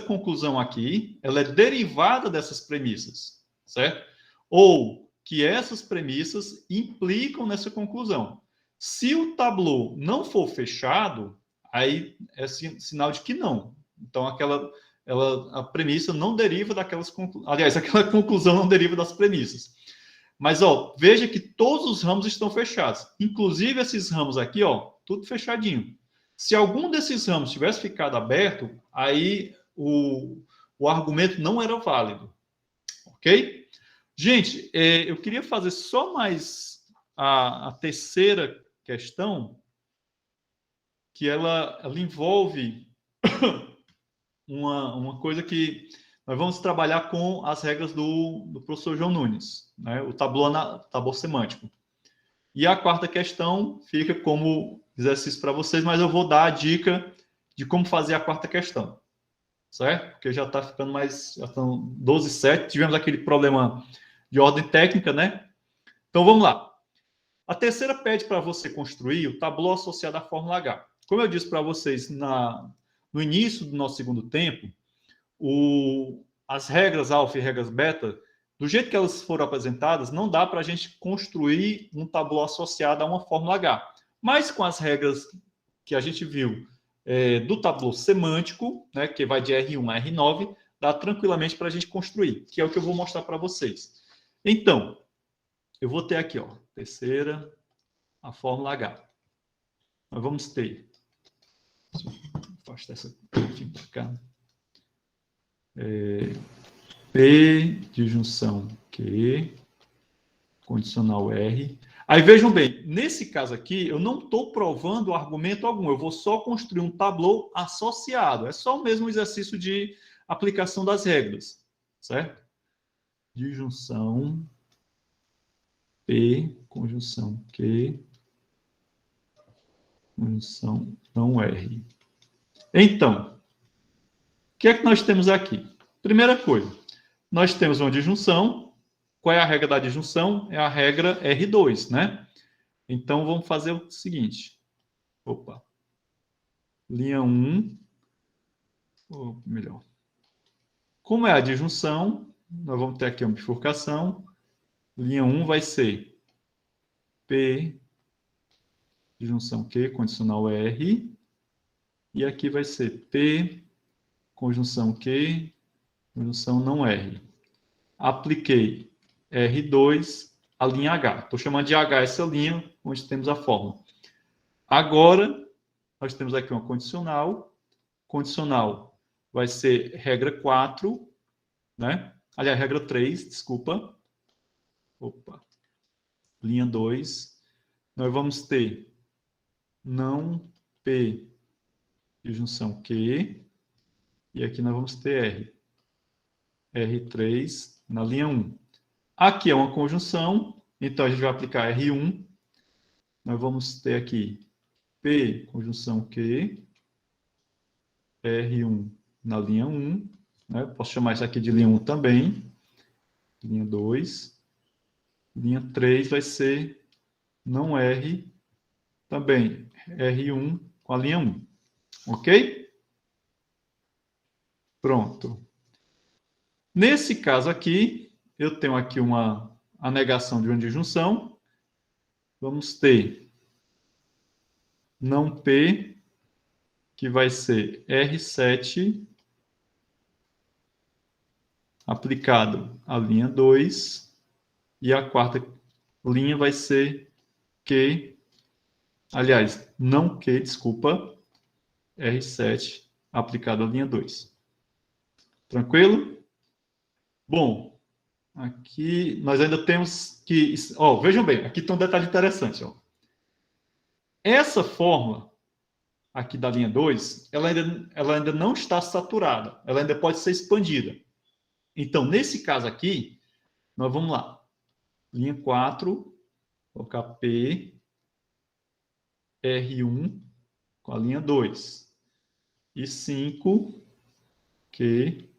conclusão aqui, ela é derivada dessas premissas, certo? Ou que essas premissas implicam nessa conclusão. Se o tablô não for fechado, aí é sinal de que não. Então, a premissa não deriva daquelas conclusões. Aliás, aquela conclusão não deriva das premissas. Mas, ó, veja que todos os ramos estão fechados. Inclusive, esses ramos aqui, ó, tudo fechadinho. Se algum desses ramos tivesse ficado aberto, aí o argumento não era válido. Ok? Gente, eu queria fazer só mais a terceira questão, que ela envolve uma coisa que nós vamos trabalhar com as regras do professor João Nunes, né? O tablô semântico. E a quarta questão fica como exercício para vocês, mas eu vou dar a dica de como fazer a quarta questão, certo? Porque já está ficando mais... Já estão 12h07, tivemos aquele problema de ordem técnica, né? Então, vamos lá. A terceira pede para você construir o tabu associado à fórmula H. Como eu disse para vocês no início do nosso segundo tempo, as regras alfa e regras beta, do jeito que elas foram apresentadas, não dá para a gente construir um tabu associado a uma fórmula H. Mas com as regras que a gente viu do tabu semântico, né, que vai de R1 a R9, dá tranquilamente para a gente construir, que é o que eu vou mostrar para vocês. Então, eu vou ter aqui, ó, terceira, a fórmula H. Nós vamos ter... Afastar essa aqui para cá. P de junção Q, condicional R. Aí vejam bem, nesse caso aqui, eu não estou provando argumento algum, eu vou só construir um tabu associado. É só o mesmo exercício de aplicação das regras, certo? De junção P, conjunção Q, conjunção não R. Então, o que é que nós temos aqui? Primeira coisa, nós temos uma disjunção. Qual é a regra da disjunção? É a regra R2, né? Então, vamos fazer o seguinte. Opa. Linha 1. Ou melhor. Como é a disjunção, nós vamos ter aqui uma bifurcação. Linha 1 vai ser P, disjunção Q, condicional R. E aqui vai ser P, conjunção Q, conjunção não R. Apliquei R2, a linha H. Estou chamando de H essa linha, onde temos a fórmula. Agora, nós temos aqui uma condicional. Condicional vai ser regra 4, né? Aliás, regra 3, desculpa. Opa. Linha 2. Nós vamos ter não P de junção Q. E aqui nós vamos ter R. R3 na linha 1. Aqui é uma conjunção, então a gente vai aplicar R1. Nós vamos ter aqui P, conjunção Q, R1 na linha 1. Né? Posso chamar isso aqui de linha 1 também. Linha 2. Linha 3 vai ser não R, também R1 com a linha 1. Ok? Pronto. Nesse caso aqui, eu tenho aqui a negação de uma disjunção. Vamos ter não P, que vai ser R7, aplicado à linha 2, e a quarta linha vai ser Q, aliás, não Q, desculpa, R7, aplicado à linha 2. Tranquilo? Bom, aqui nós ainda temos que... Ó, vejam bem, aqui tem um detalhe interessante. Ó. Essa fórmula aqui da linha 2, ela ainda não está saturada. Ela ainda pode ser expandida. Então, nesse caso aqui, nós vamos lá. Linha 4, colocar P, R1 com a linha 2. E 5, Q,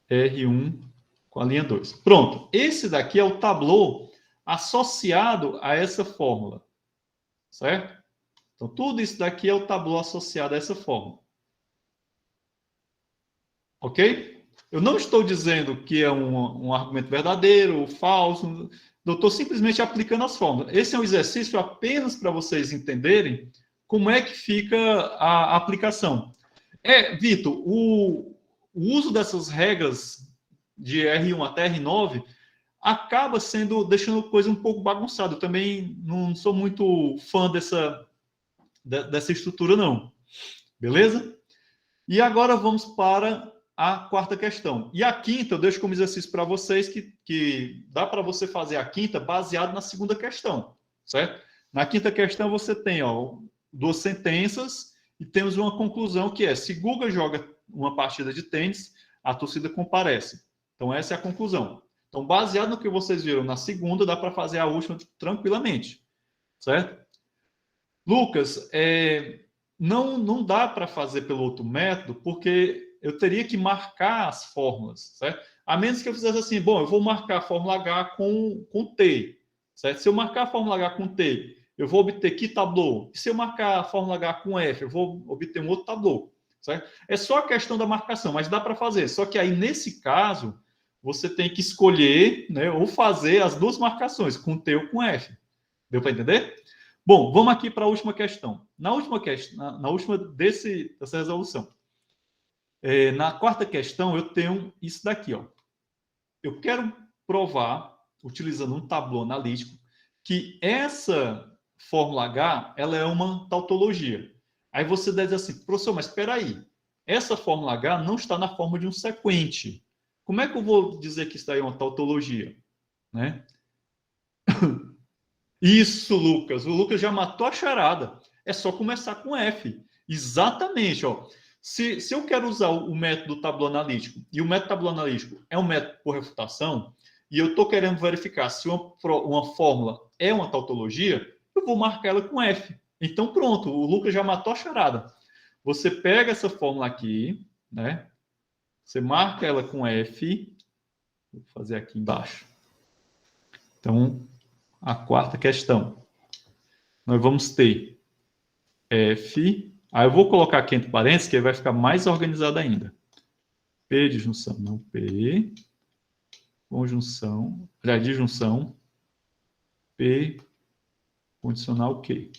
R1 com a linha 2. Pronto. Esse daqui é o tabu associado a essa fórmula. Certo? Então, tudo isso daqui é o tabu associado a essa fórmula. Ok? Eu não estou dizendo que é um argumento verdadeiro ou falso. Eu estou simplesmente aplicando as fórmulas. Esse é um exercício apenas para vocês entenderem como é que fica a aplicação. Vitor, o uso dessas regras de R1 até R9 acaba deixando a coisa um pouco bagunçada. Eu também não sou muito fã dessa estrutura, não. Beleza? E agora vamos para a quarta questão. E a quinta, eu deixo como exercício para vocês que dá para você fazer a quinta baseado na segunda questão. Certo? Na quinta questão você tem duas sentenças e temos uma conclusão que é: se Guga joga uma partida de tênis, a torcida comparece. Então, essa é a conclusão. Então, baseado no que vocês viram na segunda, dá para fazer a última tranquilamente. Certo? Lucas, não dá para fazer pelo outro método, porque eu teria que marcar as fórmulas, certo? A menos que eu fizesse assim, bom, eu vou marcar a fórmula H com T, certo? Se eu marcar a fórmula H com T, eu vou obter que tablô? E se eu marcar a fórmula H com F, eu vou obter um outro tablô, certo? É só a questão da marcação, mas dá para fazer. Só que aí, nesse caso, você tem que escolher, né, ou fazer as duas marcações, com T ou com F. Deu para entender? Bom, vamos aqui para a última questão. Na última questão, na última dessa resolução. Na quarta questão, eu tenho isso daqui, ó. Eu quero provar, utilizando um tablô analítico, que essa fórmula H, ela é uma tautologia. Aí você deve dizer assim, professor, mas espera aí, essa fórmula H não está na forma de um sequente. Como é que eu vou dizer que isso daí é uma tautologia? Né? Isso, Lucas. O Lucas já matou a charada. É só começar com F. Exatamente, ó. Se eu quero usar o método tabulo analítico, e o método tabulo analítico é um método por refutação, e eu estou querendo verificar se uma fórmula é uma tautologia, eu vou marcar ela com F. Então, pronto, o Lucas já matou a charada. Você pega essa fórmula aqui, né? Você marca ela com F. Vou fazer aqui embaixo. Então, a quarta questão. Nós vamos ter F. Aí eu vou colocar aqui entre parênteses, que aí vai ficar mais organizado ainda. P de junção, não P. Conjunção, de junção. P condicional Q.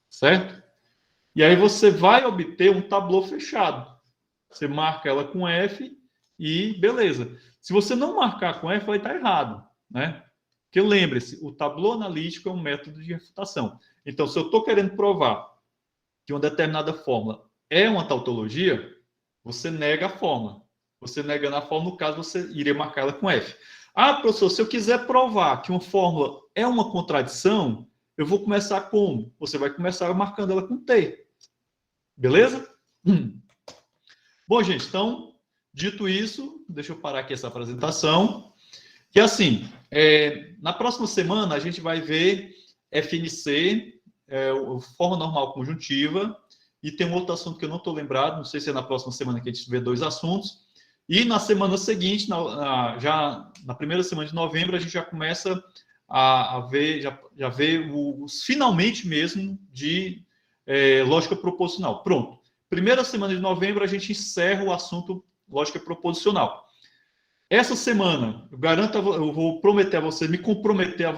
Certo? E aí você vai obter um tablô fechado. Você marca ela com F e beleza. Se você não marcar com F, vai estar errado, né? Porque lembre-se, o tablô analítico é um método de refutação. Então, se eu estou querendo provar que uma determinada fórmula é uma tautologia, você nega a fórmula. Você negando a fórmula, no caso, você iria marcar ela com F. Ah, professor, se eu quiser provar que uma fórmula é uma contradição, eu vou começar como? Você vai começar marcando ela com T. Beleza? Bom, gente, então, dito isso, deixa eu parar aqui essa apresentação. Que assim, na próxima semana a gente vai ver FNC, forma normal conjuntiva, e tem um outro assunto que eu não estou lembrado, não sei se é na próxima semana que a gente vê 2 assuntos, e na semana seguinte, já na primeira semana de novembro, a gente já começa a ver, já vê os finalmente mesmo de lógica proposicional. Pronto. Primeira semana de novembro, a gente encerra o assunto lógica proposicional. Essa semana, eu garanto, eu vou prometer a vocês, me comprometer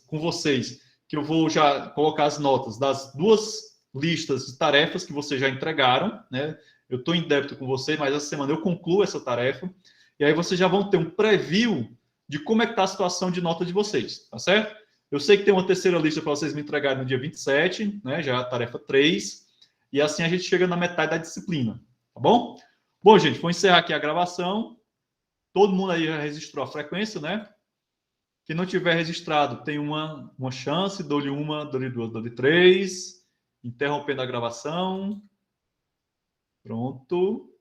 com vocês, que eu vou já colocar as notas das 2 listas de tarefas que vocês já entregaram, né? Eu estou em débito com vocês, mas essa semana eu concluo essa tarefa, e aí vocês já vão ter um preview de como é que está a situação de nota de vocês, tá certo? Eu sei que tem uma terceira lista para vocês me entregarem no dia 27, né? Já a tarefa 3, e assim a gente chega na metade da disciplina, tá bom? Bom, gente, vou encerrar aqui a gravação. Todo mundo aí já registrou a frequência, né? Quem não tiver registrado, tem uma chance. Dou-lhe 1, dou-lhe 2, dou-lhe 3. Interrompendo a gravação. Pronto.